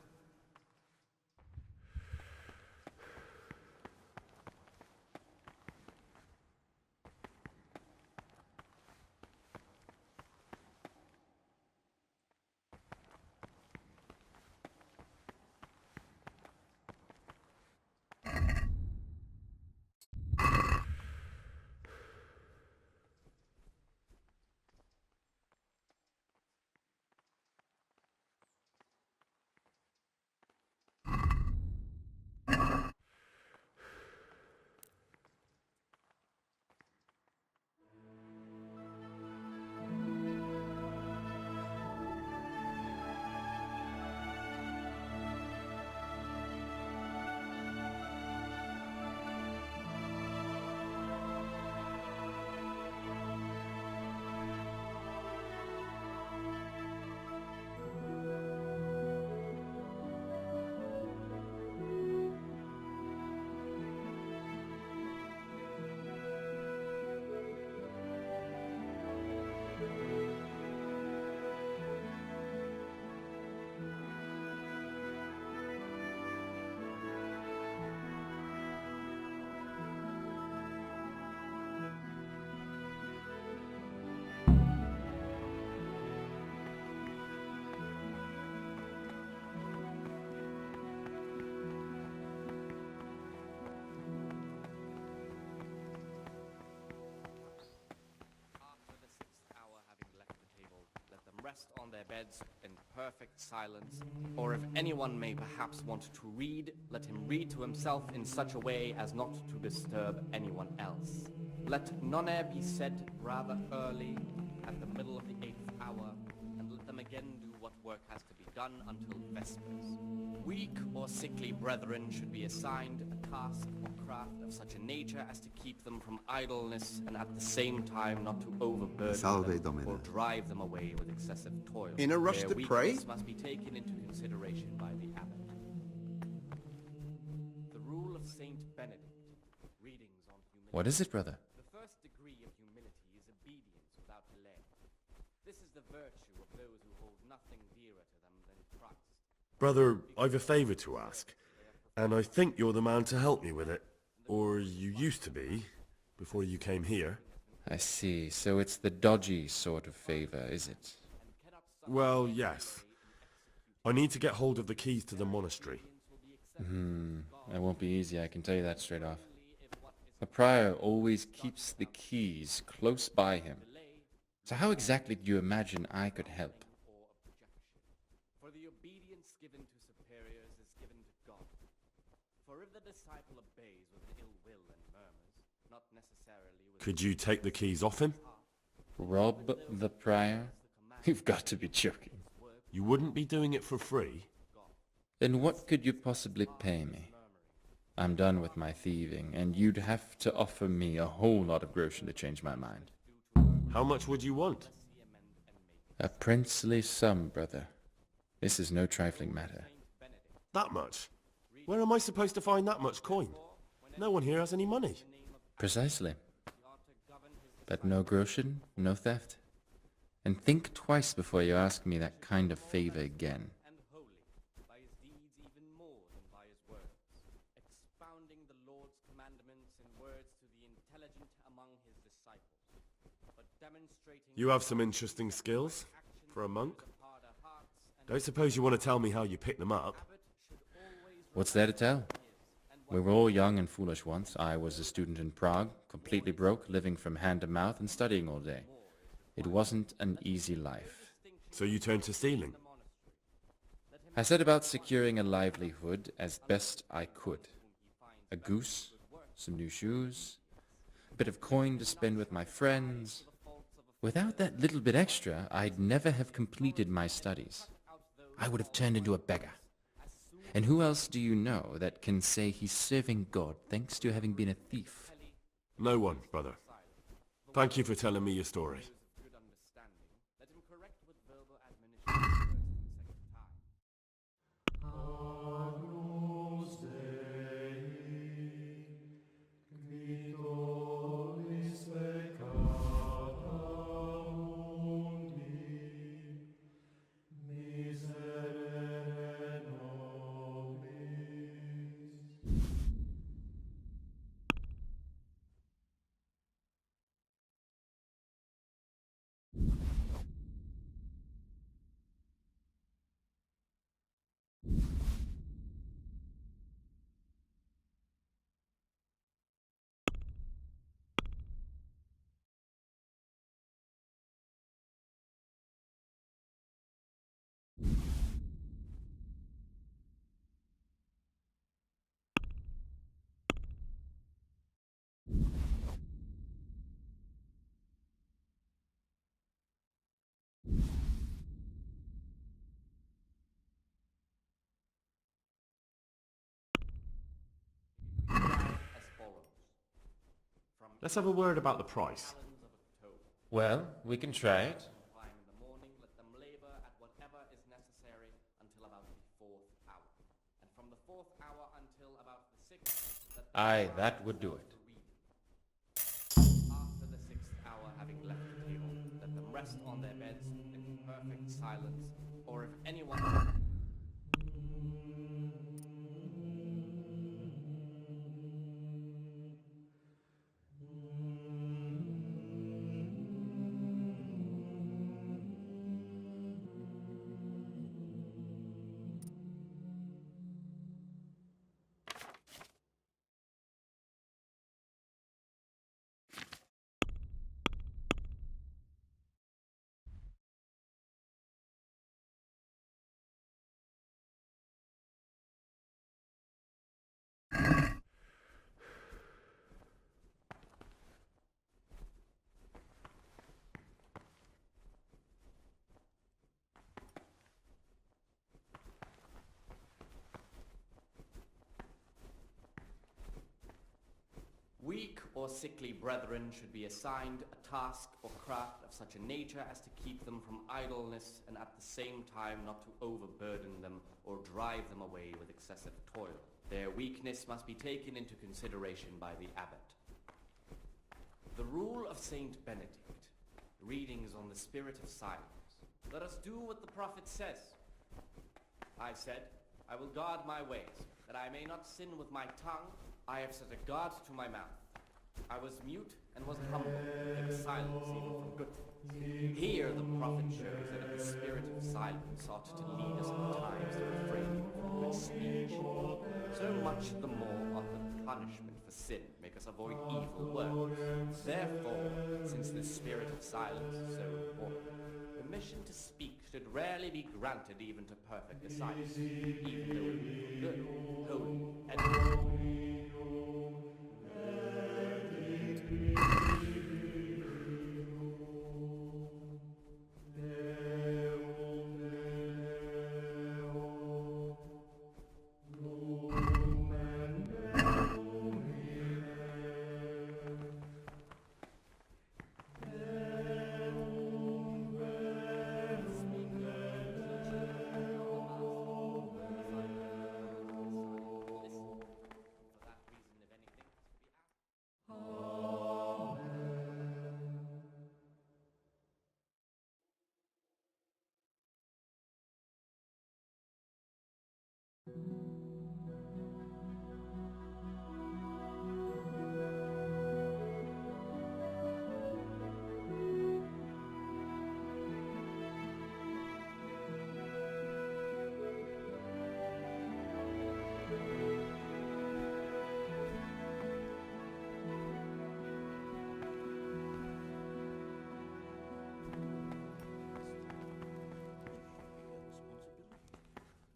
Rest on their beds in perfect silence, or if anyone may perhaps want to read, let him read to himself in such a way as not to disturb anyone else. Let none be said rather early, at the middle of the 8th hour, and let them again do what work has to be done until vespers. Weak or sickly brethren should be assigned a task or craft of such a nature as to keep them from idleness, and at the same time not to overburden them or drive them away with excessive toil. In a rush Their to pray? weakness must be taken into consideration by the abbot. The rule of Saint Benedict. Readings on humility. What is it, brother? The first degree of humility is obedience without delay. This is the virtue of those who hold nothing dearer to them than Christ. Brother, I've a favour to ask, and I think you're the man to help me with it. Or you used to be, before you came here. I see. So it's the dodgy sort of favor, is it? Well, yes. I need to get hold of the keys to the monastery. That won't be easy, I can tell you that straight off. The prior always keeps the keys close by him. So how exactly do you imagine I could help? For the obedience given to superiors is given to God. For if the disciple obeys with an ill will and murmurs, not necessarily with... Could you take the keys off him? Rob the prior? You've got to be joking. You wouldn't be doing it for free? Then what could you possibly pay me? I'm done with my thieving, and you'd have to offer me a whole lot of groschen to change my mind. How much would you want? A princely sum, brother. This is no trifling matter. That much? Where am I supposed to find that much coin? No one here has any money. Precisely. But no groschen, no theft. And think twice before you ask me that kind of favor again. and holy, by his deeds even more than by his words, expounding the Lord's commandments in words to the intelligent among his disciples, but demonstrating... You have some interesting skills for a monk. Don't suppose you want to tell me how you pick them up? What's there to tell? We were all young and foolish once. I was a student in Prague, completely broke, living from hand to mouth and studying all day. It wasn't an easy life. So you turned to stealing? I set about securing a livelihood as best I could. A goose, some new shoes, a bit of coin to spend with my friends. Without that little bit extra, I'd never have completed my studies. I would have turned into a beggar. And who else do you know that can say he's serving God thanks to having been a thief? No one, brother. Thank you for telling me your story. Let's have a word about the price. Well, we can try it. Aye, that would do it. After the 6th hour, having left the table, let them rest on their beds in perfect silence, or if anyone... Weak or sickly brethren should be assigned a task or craft of such a nature as to keep them from idleness and at the same time not to overburden them or drive them away with excessive toil. Their weakness must be taken into consideration by the abbot. The rule of Saint Benedict, readings on the spirit of silence. Let us do what the prophet says. I said, I will guard my ways, that I may not sin with my tongue. I have set a guard to my mouth. I was mute and was humble, kept silence even from good things. Here the prophet shows that if the spirit of silence ought to lead us at times to refrain from good speech, so much the more ought the punishment for sin make us avoid evil works. Therefore, since the spirit of silence is so important, permission to speak should rarely be granted even to perfect disciples, even though it be for good, holy, and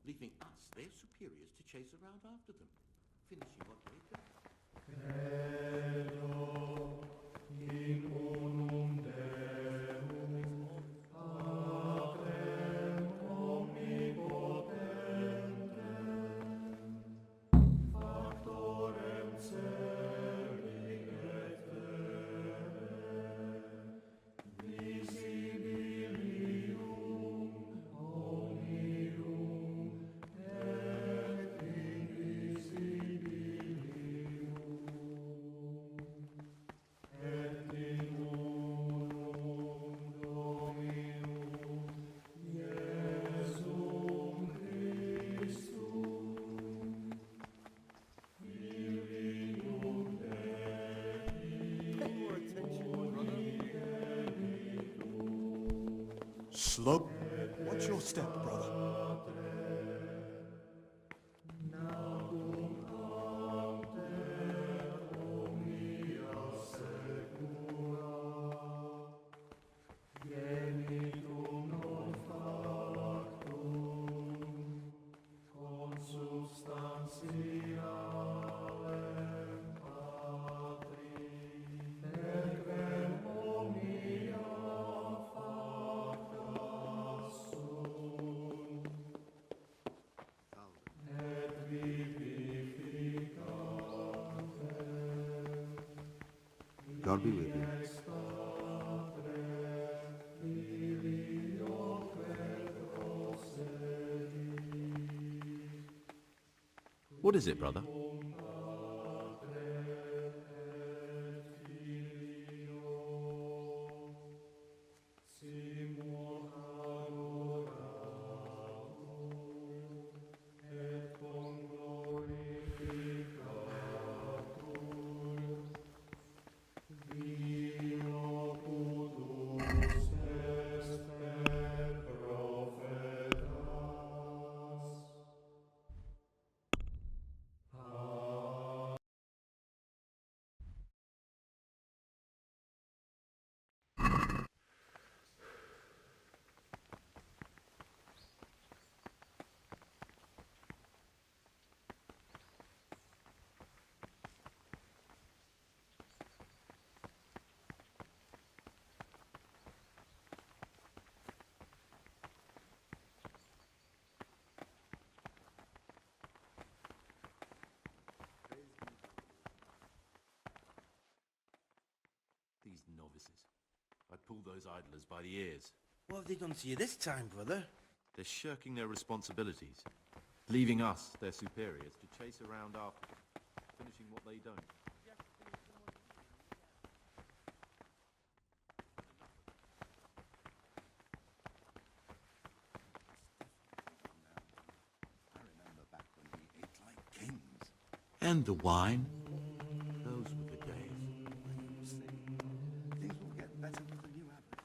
leaving us, their superiors, to chase around after them, finishing what they've done. Slow. Watch your step, brother. God be with you. What is it, brother? These novices. I'd pull those idlers by the ears. What have they done to you this time, brother? They're shirking their responsibilities, leaving us, their superiors, to chase around after them, finishing what they don't. I remember back when we ate like kings. And the wine? Those were the days. Things will get better with the new abbot.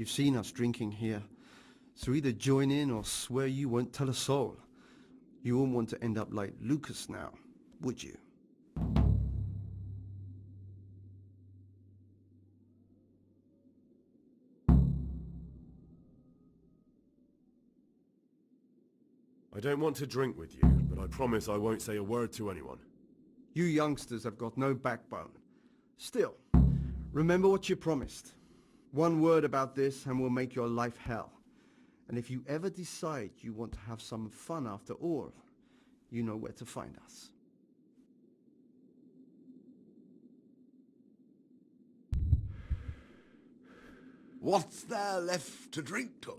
You've seen us drinking here, so either join in or swear you won't tell a soul. You won't want to end up like Lucas now, would you? I don't want to drink with you, but I promise I won't say a word to anyone. You youngsters have got no backbone. Still, remember what you promised. One word about this and we'll make your life hell. And if you ever decide you want to have some fun after all, you know where to find us. What's there left to drink to?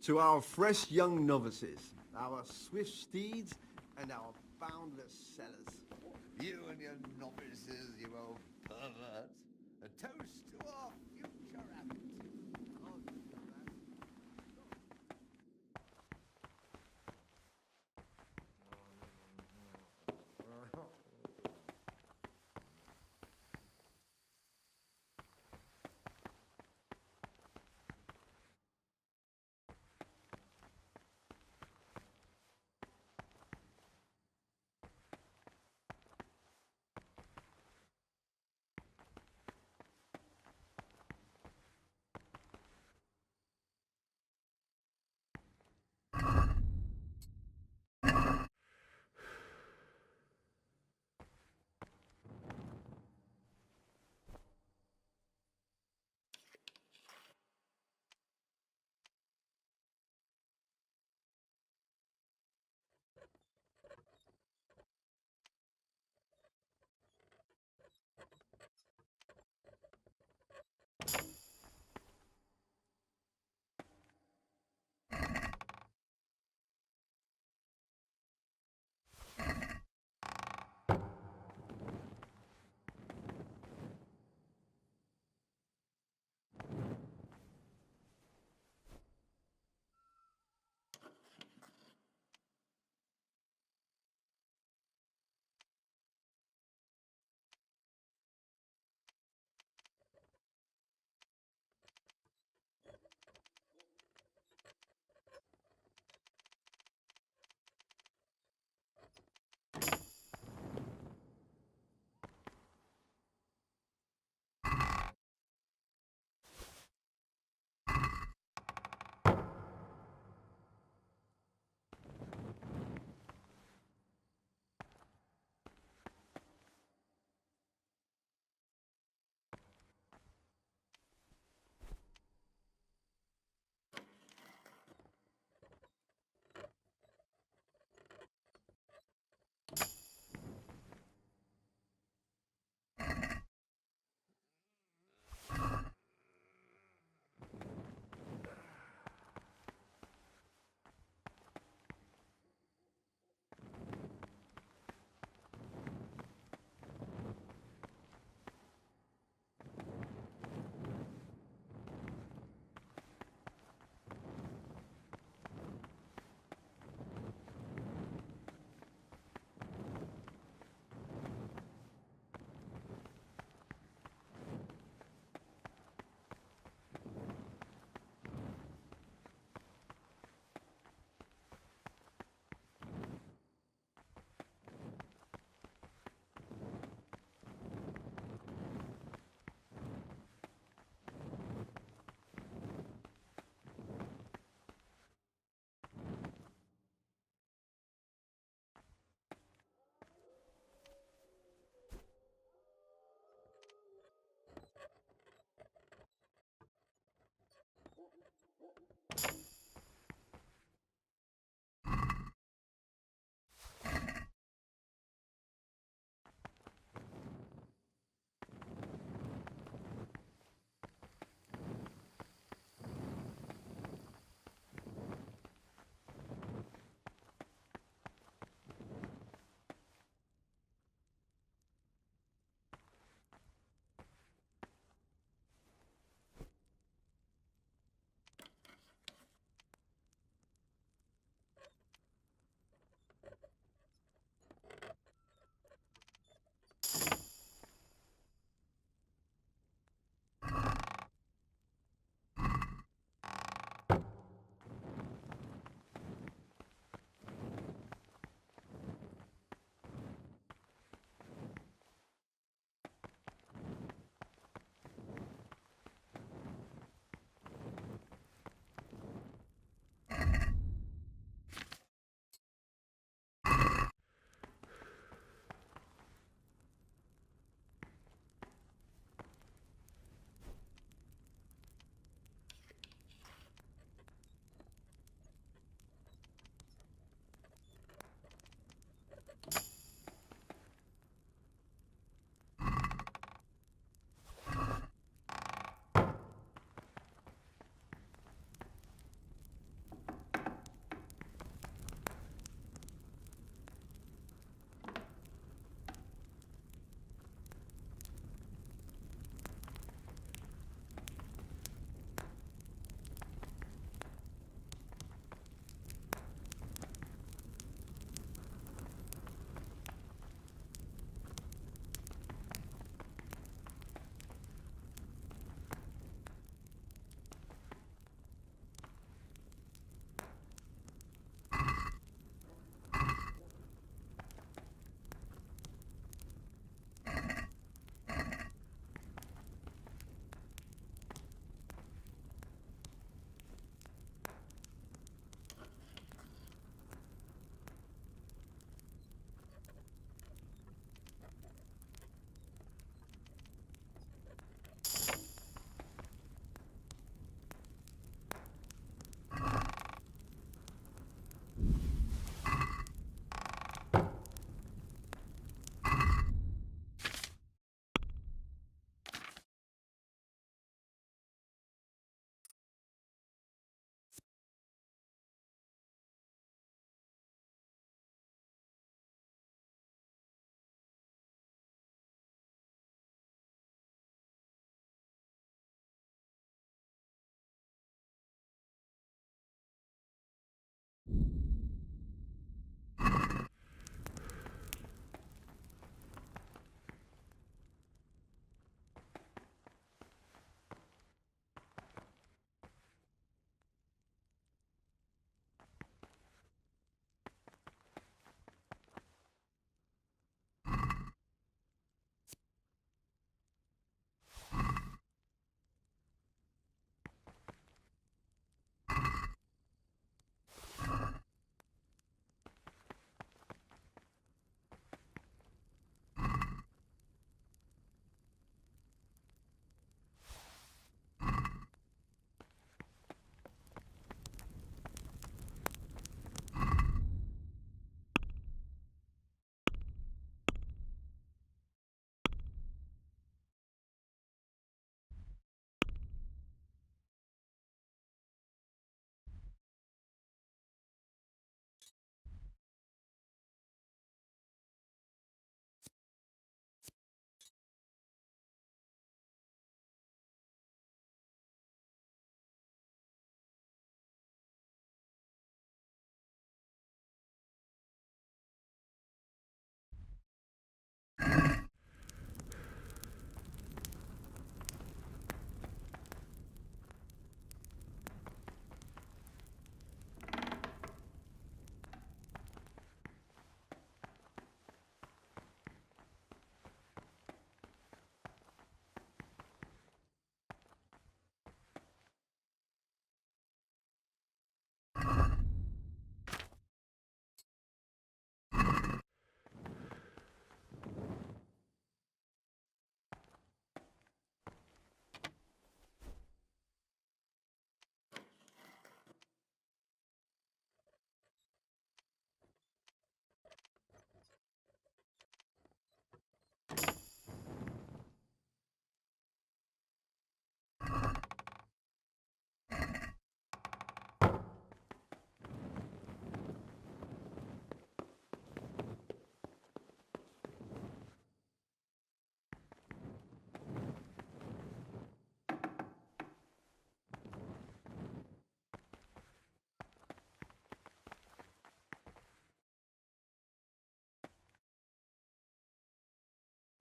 To our fresh young novices, our swift steeds, and our boundless sellers. You and your novices, you old perverts. A toast to our future abbot.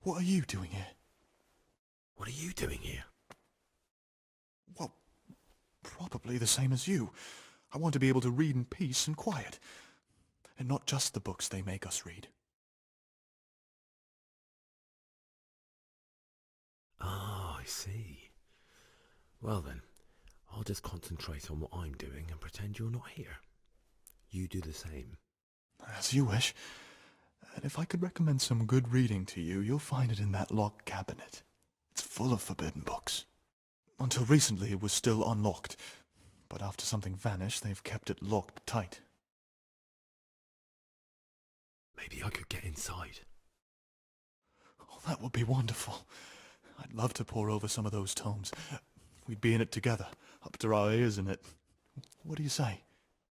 What are you doing here? What are you doing here? Well, probably the same as you. I want to be able to read in peace and quiet. And not just the books they make us read. Ah, I see. Well then, I'll just concentrate on what I'm doing and pretend you're not here. You do the same. As you wish. And if I could recommend some good reading to you, you'll find it in that locked cabinet. It's full of forbidden books. Until recently it was still unlocked, but after something vanished, they've kept it locked tight. Maybe I could get inside. Oh, that would be wonderful. I'd love to pore over some of those tomes. We'd be in it together, up to our ears in it. What do you say?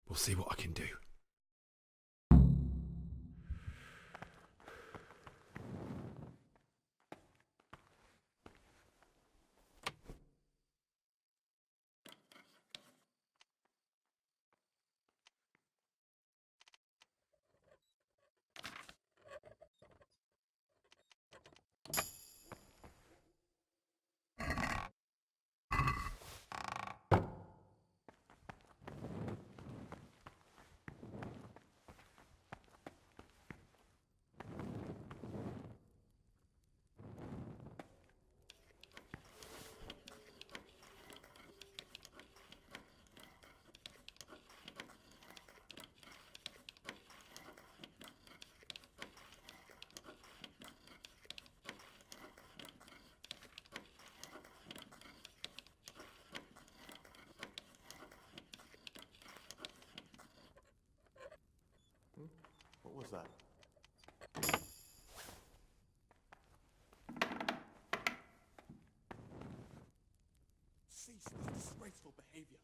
We'll see what I can do. What was that? Cease this disgraceful behavior.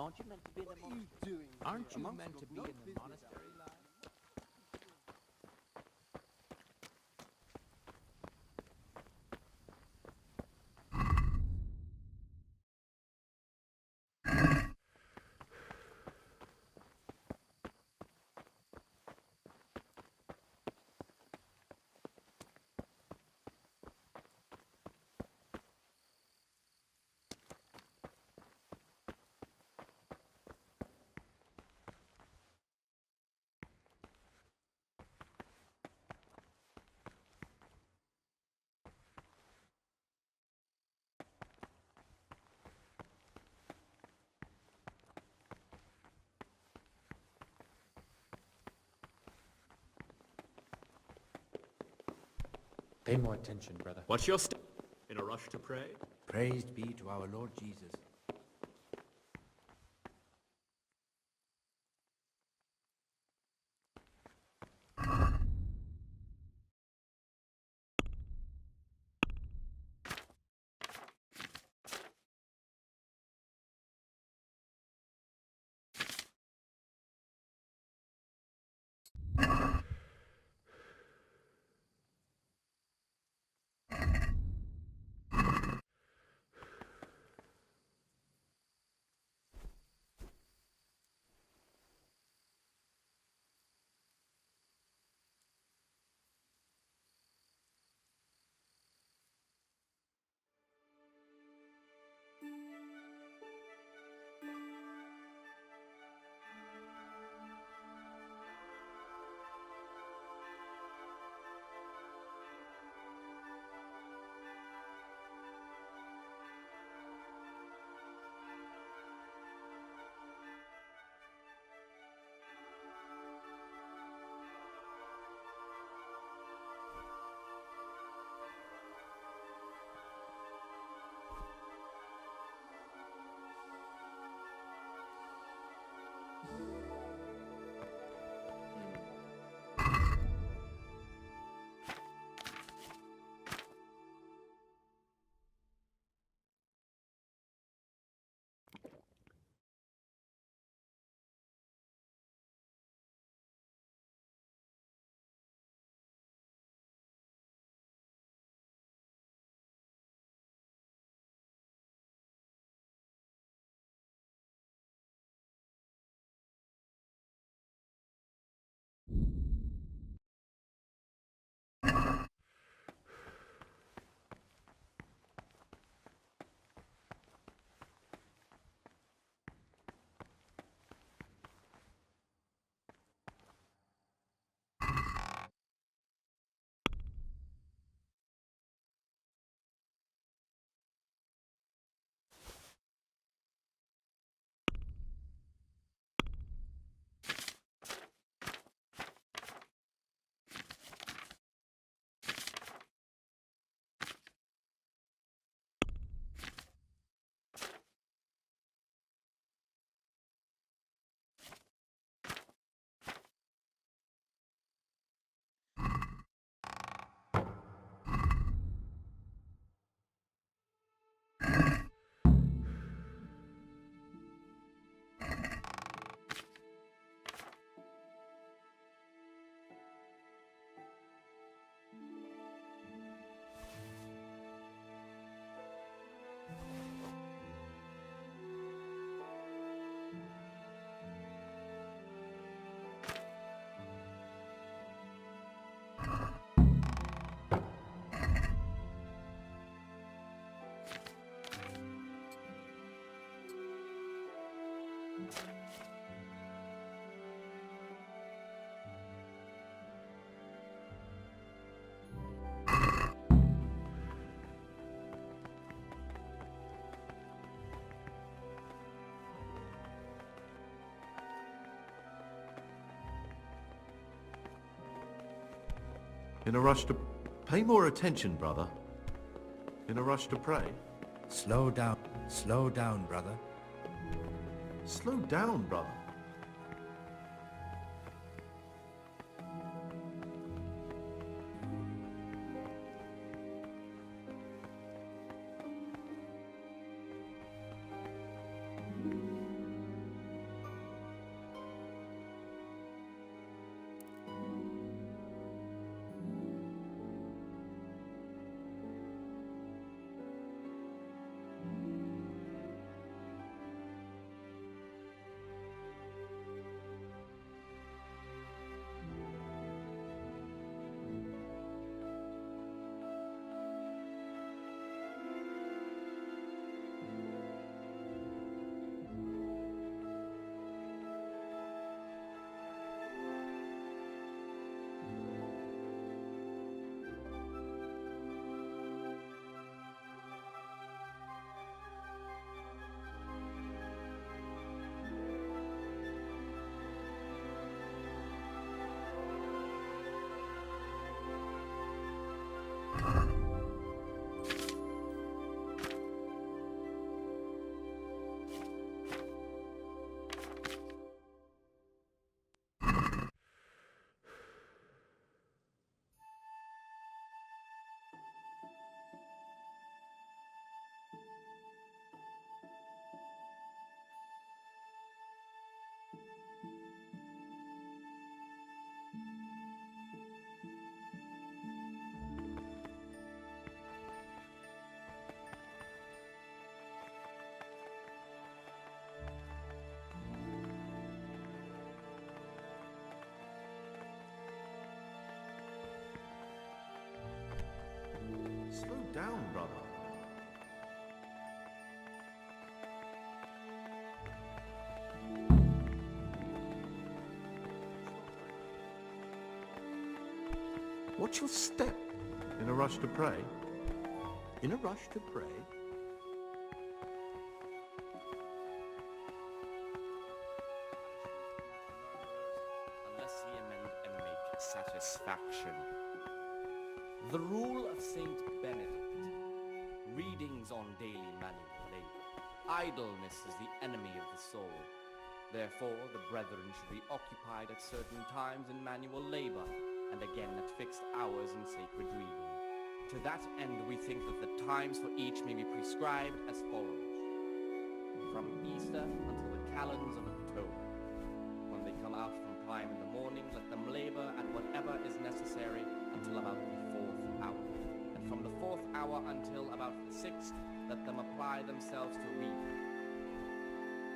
Aren't you meant to be in the monastery? Aren't you meant to be in the monastery, lad? Pay more attention, brother. What's your in a rush to pray? Praised be to our Lord Jesus. In a rush to... Pay more attention, brother. In a rush to pray. Slow down, brother. Slow down, brother. Watch your step. In a rush to pray? In a rush to pray? Unless he amend and make satisfaction. The rule of Saint Benedict. Readings on daily manual labor. Idleness is the enemy of the soul. Therefore, the brethren should be occupied at certain times in manual labor, and again at fixed hours in sacred reading. To that end, we think that the times for each may be prescribed as follows. From Easter until the calends of October. When they come out from prime in the morning, let them labor at whatever is necessary until about the 4th hour. And from the 4th hour until about the 6th, let them apply themselves to reading.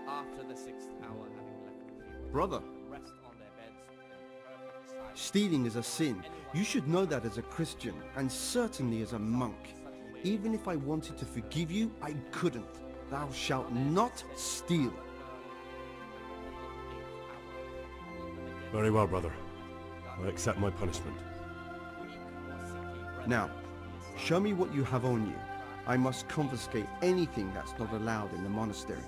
After the 6th hour, having left the field, Brother, rest on their beds in perfect silence. stealing is a sin. You should know that as a Christian, and certainly as a monk. Even if I wanted to forgive you, I couldn't. Thou shalt not steal. Very well, brother. I accept my punishment. Now, show me what you have on you. I must confiscate anything that's not allowed in the monastery.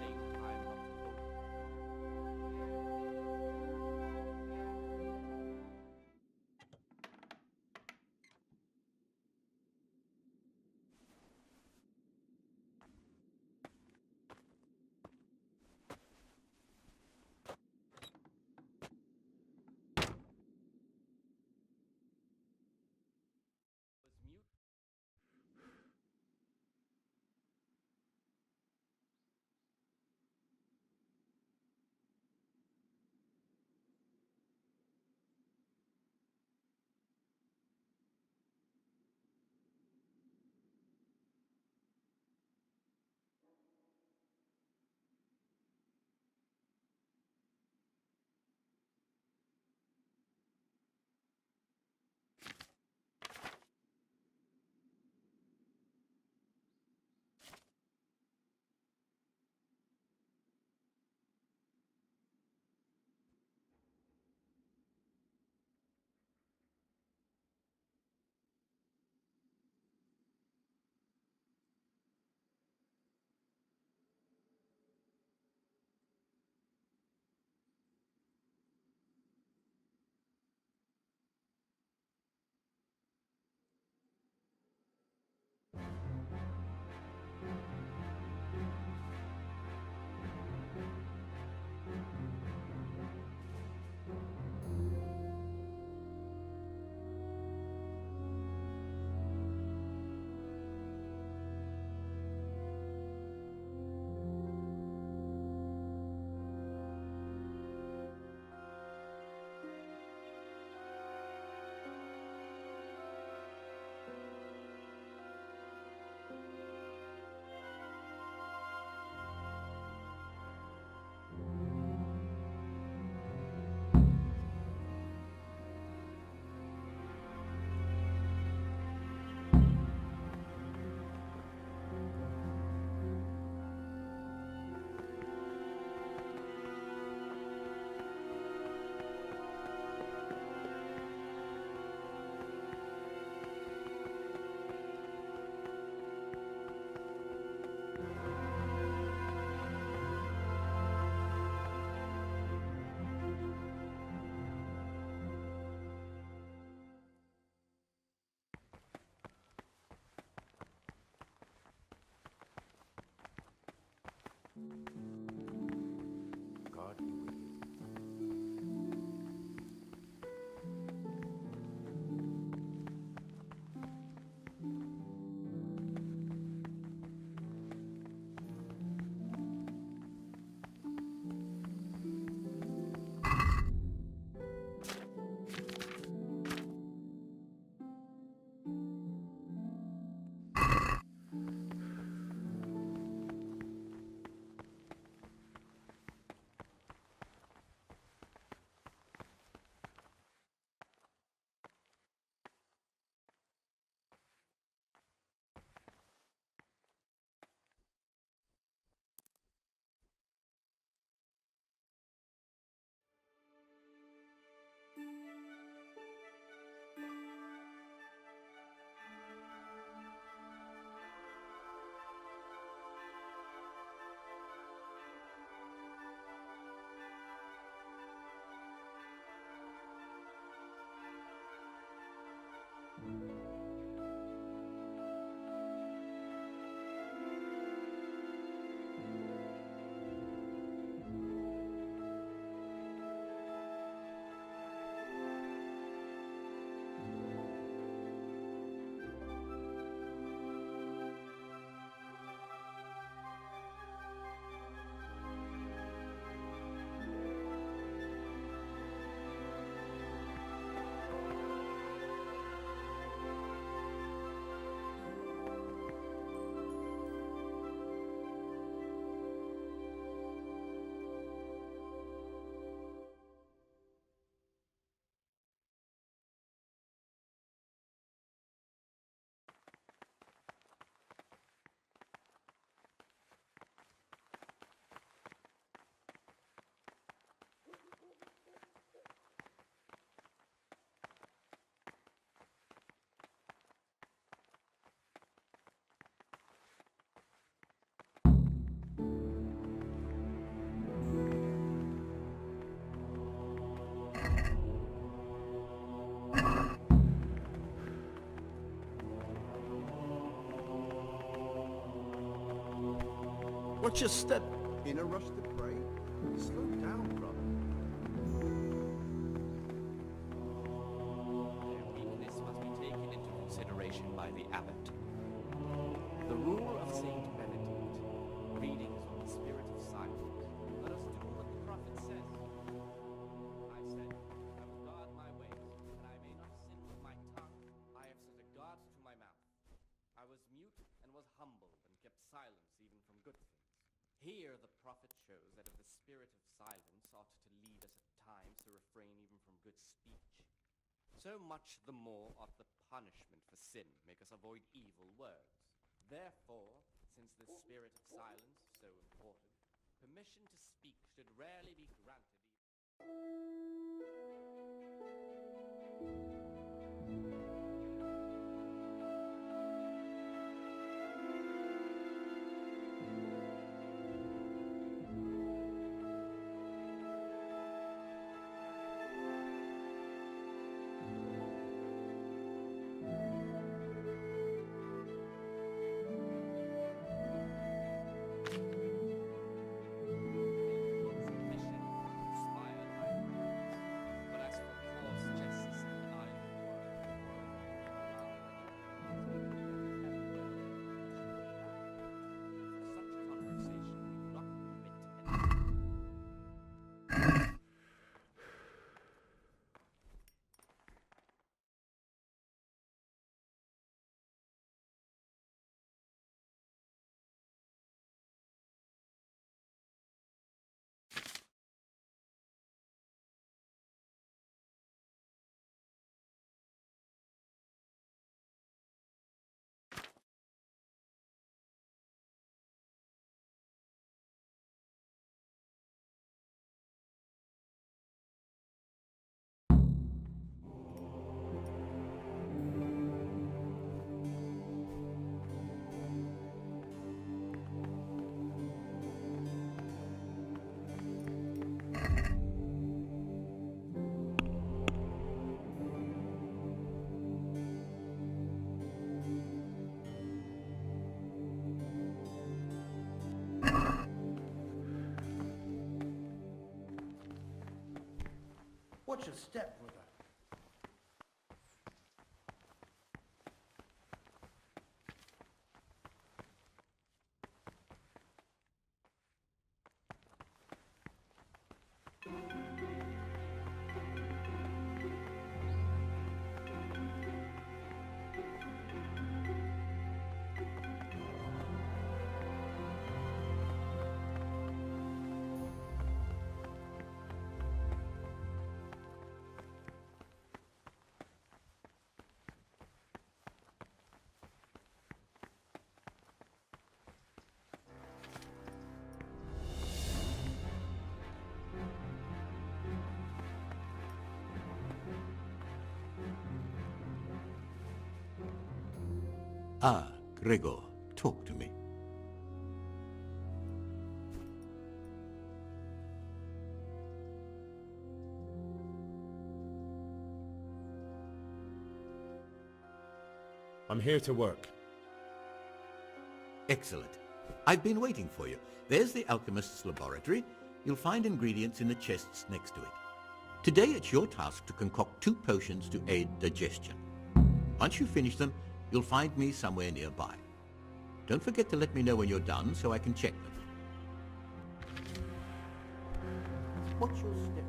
Watch your step. In a rush to pray? Slow down, brother. Their weakness must be taken into consideration by the abbot. The rule of Saint Benedict. Readings on the spirit of silence. Let us do what the prophet says. I said, I will guard my ways, that I may not sin with my tongue. I have set a guard to my mouth. I was mute and was humble and kept silence even from good things. Here the prophet shows that if the spirit of silence ought to lead us at times to refrain even from good speech, so much the more ought the punishment for sin make us avoid evil words. Therefore, since the spirit of silence is so important, permission to speak should rarely be granted. Watch your step, brother. Ah, Gregor, talk to me. I'm here to work. Excellent. I've been waiting for you. There's the alchemist's laboratory. You'll find ingredients in the chests next to it. Today it's your task to concoct 2 potions to aid digestion. Once you finish them, you'll find me somewhere nearby. Don't forget to let me know when you're done so I can check them. What's your step?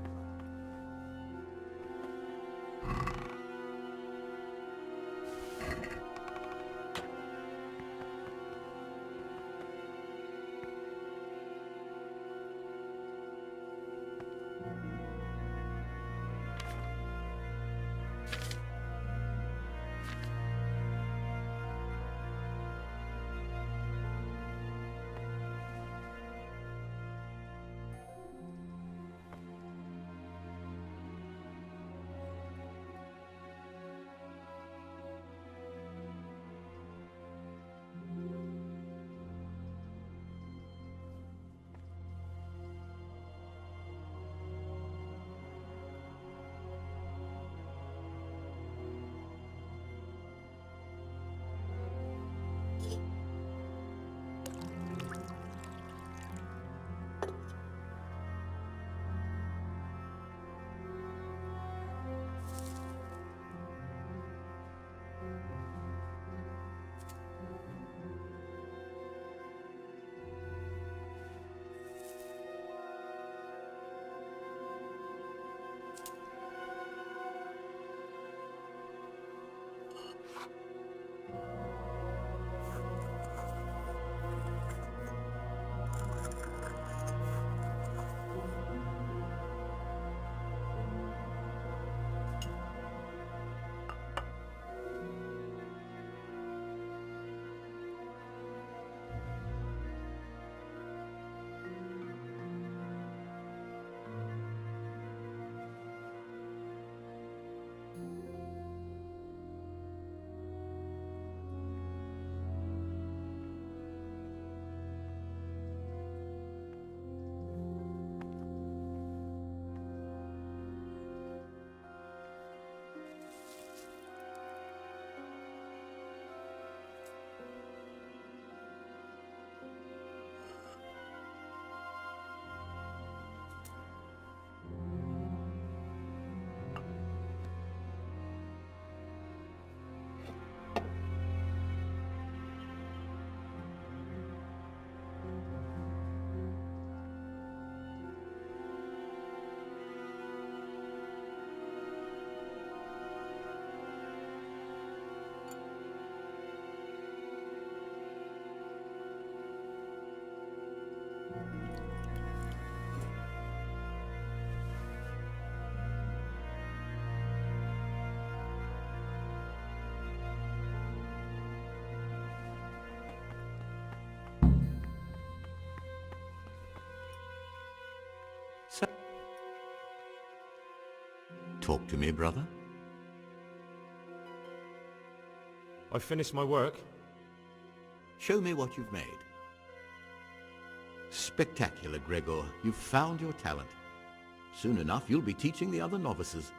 Talk to me, brother. I finished my work. Show me what you've made. Spectacular, Gregor. You've found your talent. Soon enough, you'll be teaching the other novices.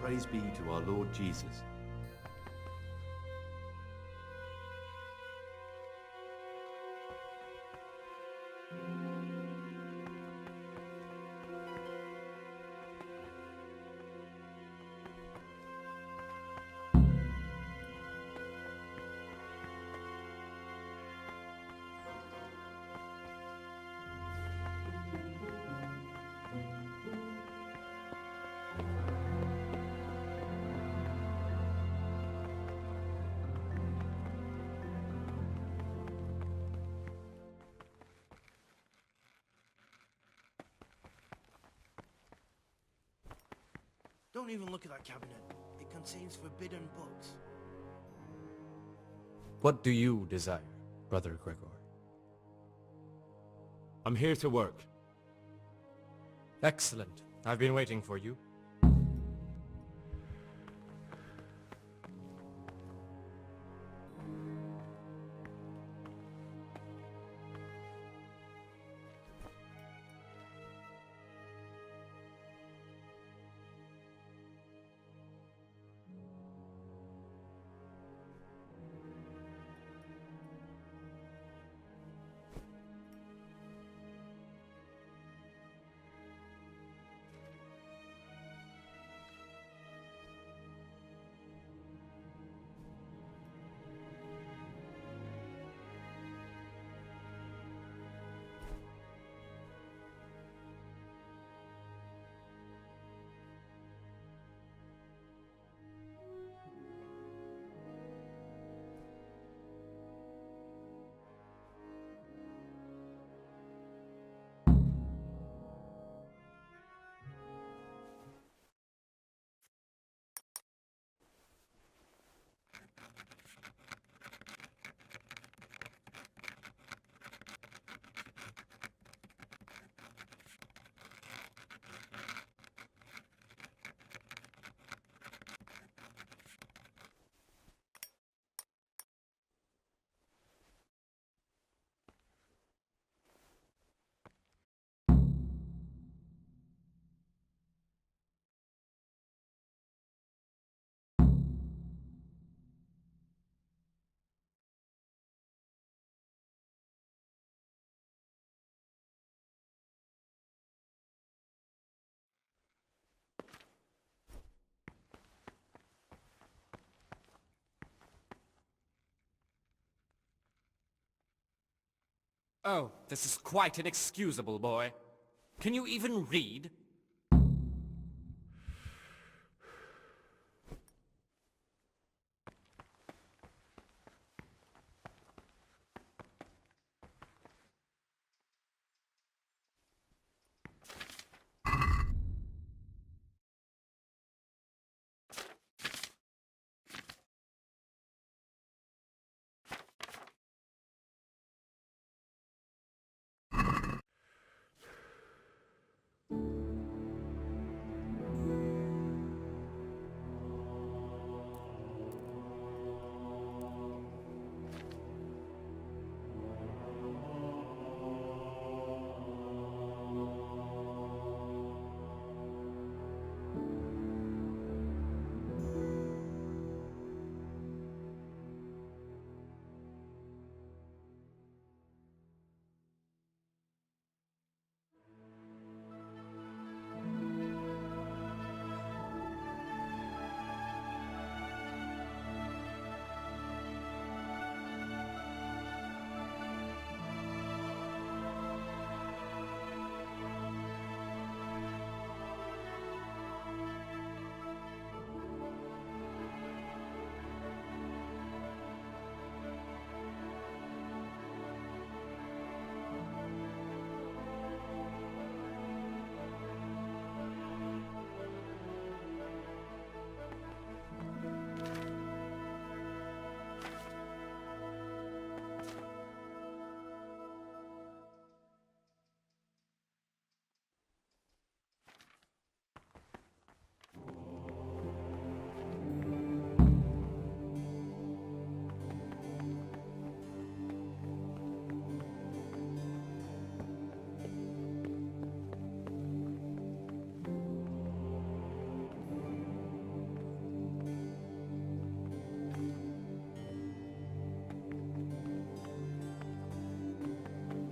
Praise be to our Lord Jesus. Don't even look at that cabinet. It contains forbidden books. What do you desire, Brother Gregor? I'm here to work. Excellent. I've been waiting for you. Oh, this is quite inexcusable, boy. Can you even read?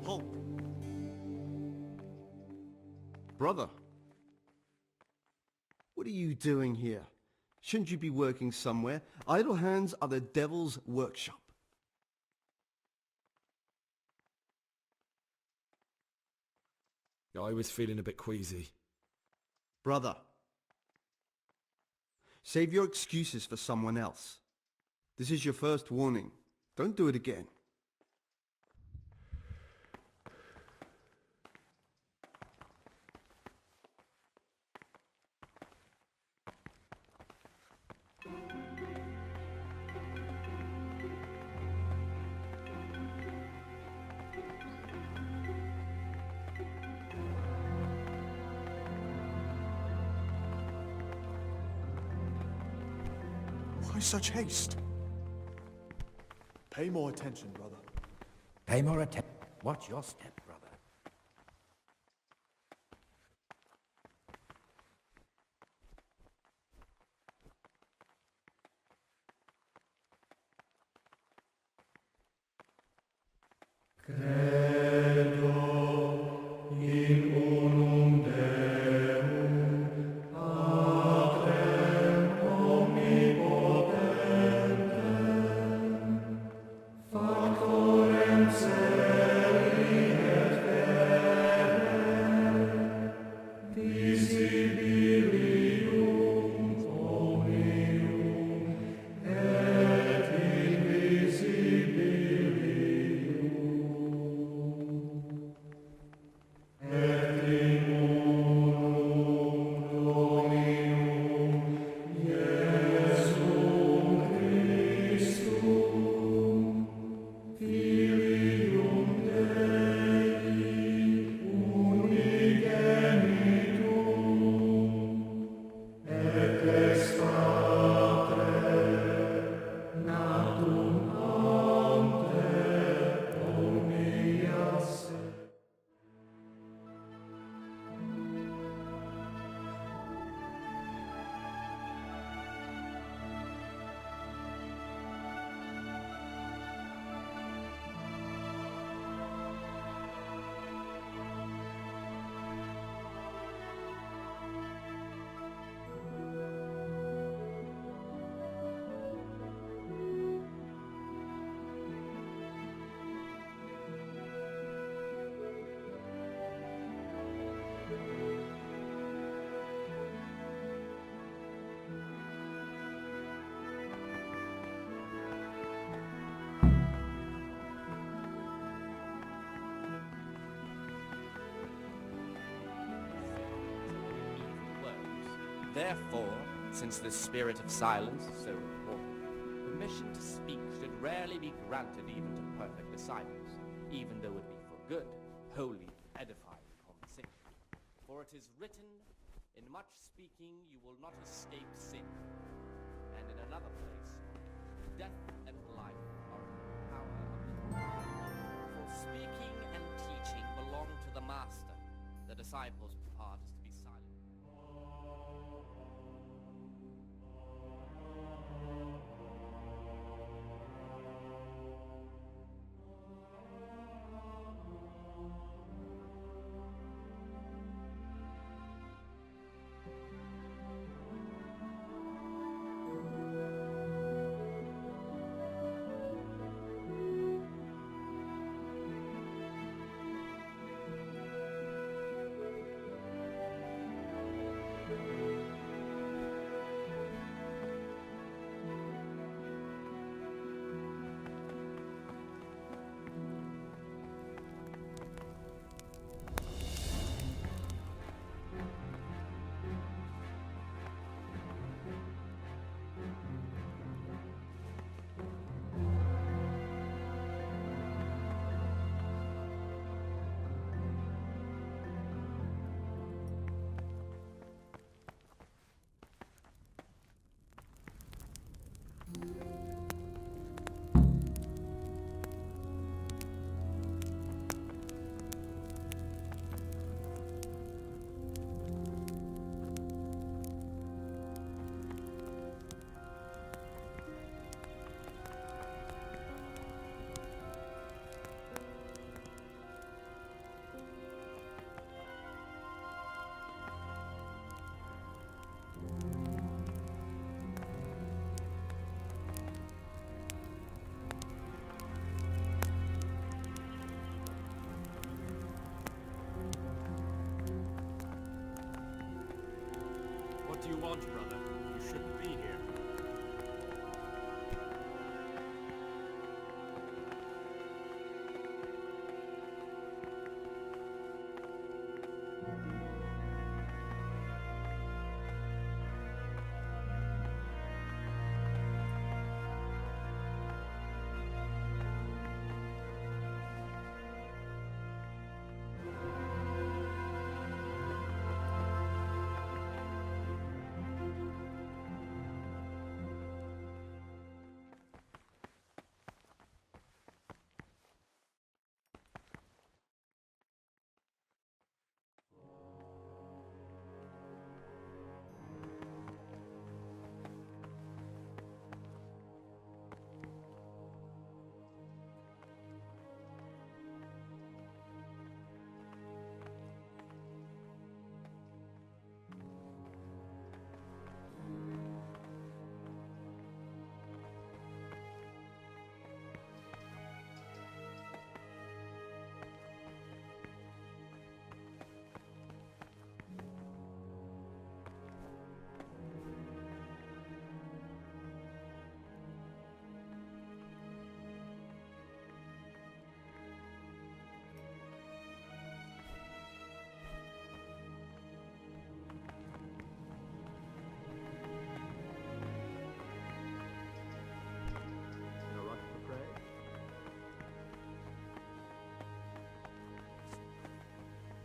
Halt! Brother, what are you doing here? Shouldn't you be working somewhere? Idle hands are the devil's workshop. I was feeling a bit queasy. Brother, save your excuses for someone else. This is your first warning. Don't do it again. Why such haste? Pay more attention, brother. Pay more attention. Watch your step, brother. Therefore, since the spirit of silence is so important, permission to speak should rarely be granted even to perfect disciples, even though it be for good, holy, edifying conversation. For it is written, in much speaking you will not escape sin. And in another place, death and life are in the power of the tongue. For speaking and teaching belong to the master. The disciples' part is to be silent. What do you want, brother? You shouldn't be here.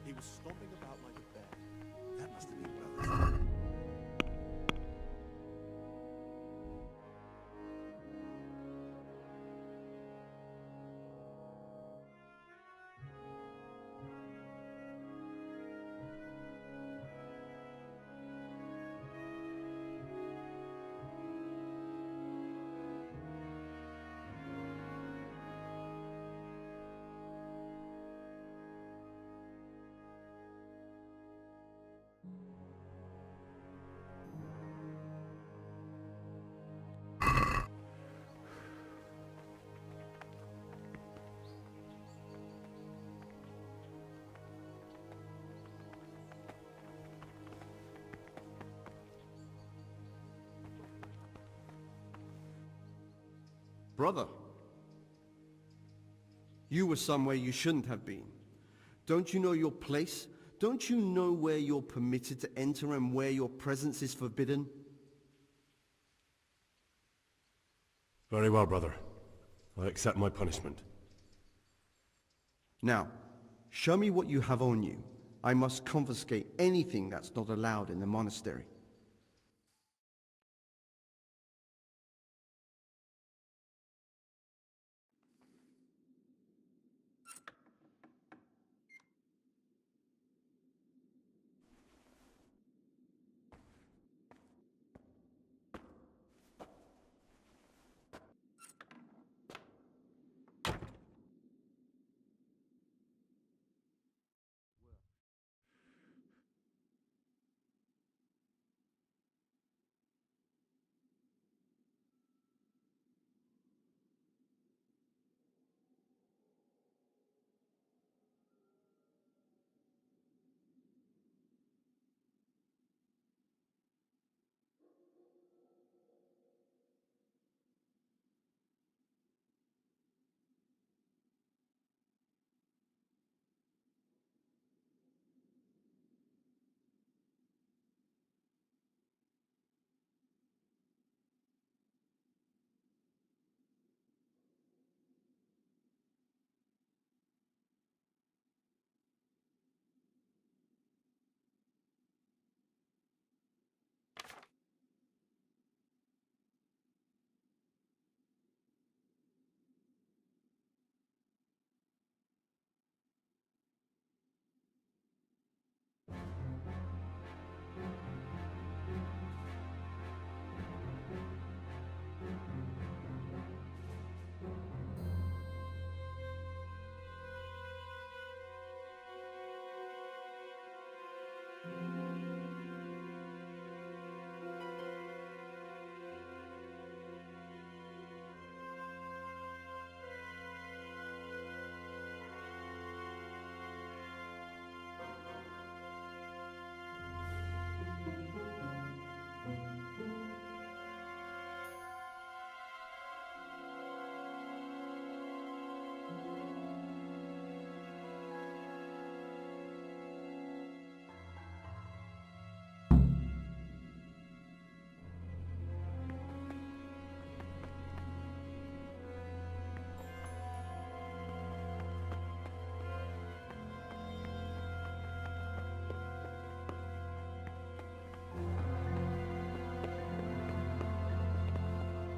He was stomping about like a bear. That must have been brothers. Brother, you were somewhere you shouldn't have been. Don't you know your place? Don't you know where you're permitted to enter and where your presence is forbidden? Very well, brother. I accept my punishment. Now, show me what you have on you. I must confiscate anything that's not allowed in the monastery.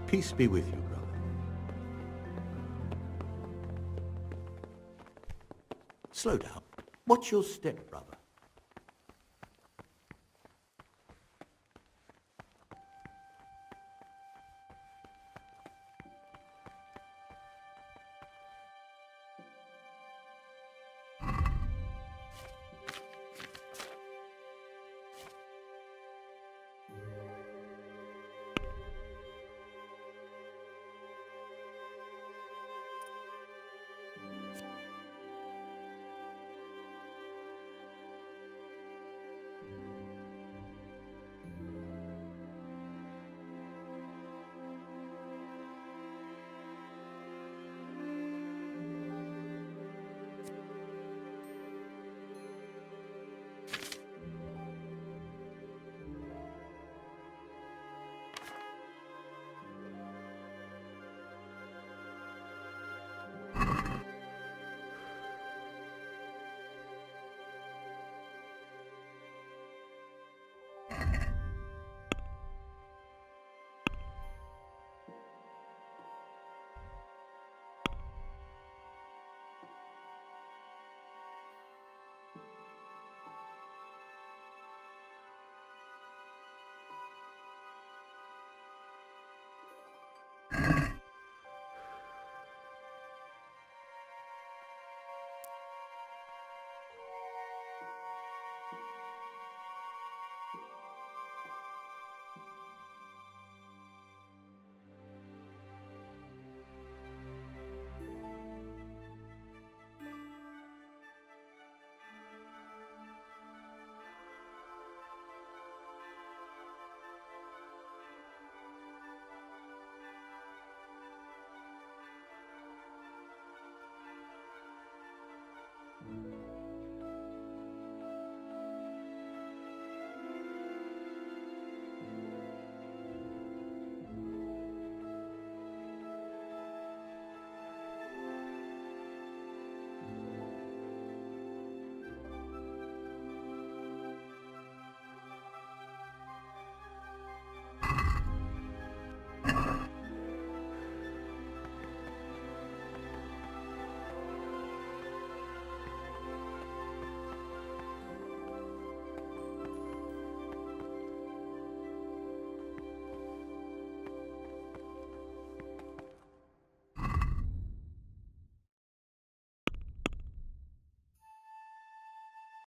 Peace be with you, brother. Slow down. Watch your step, brother.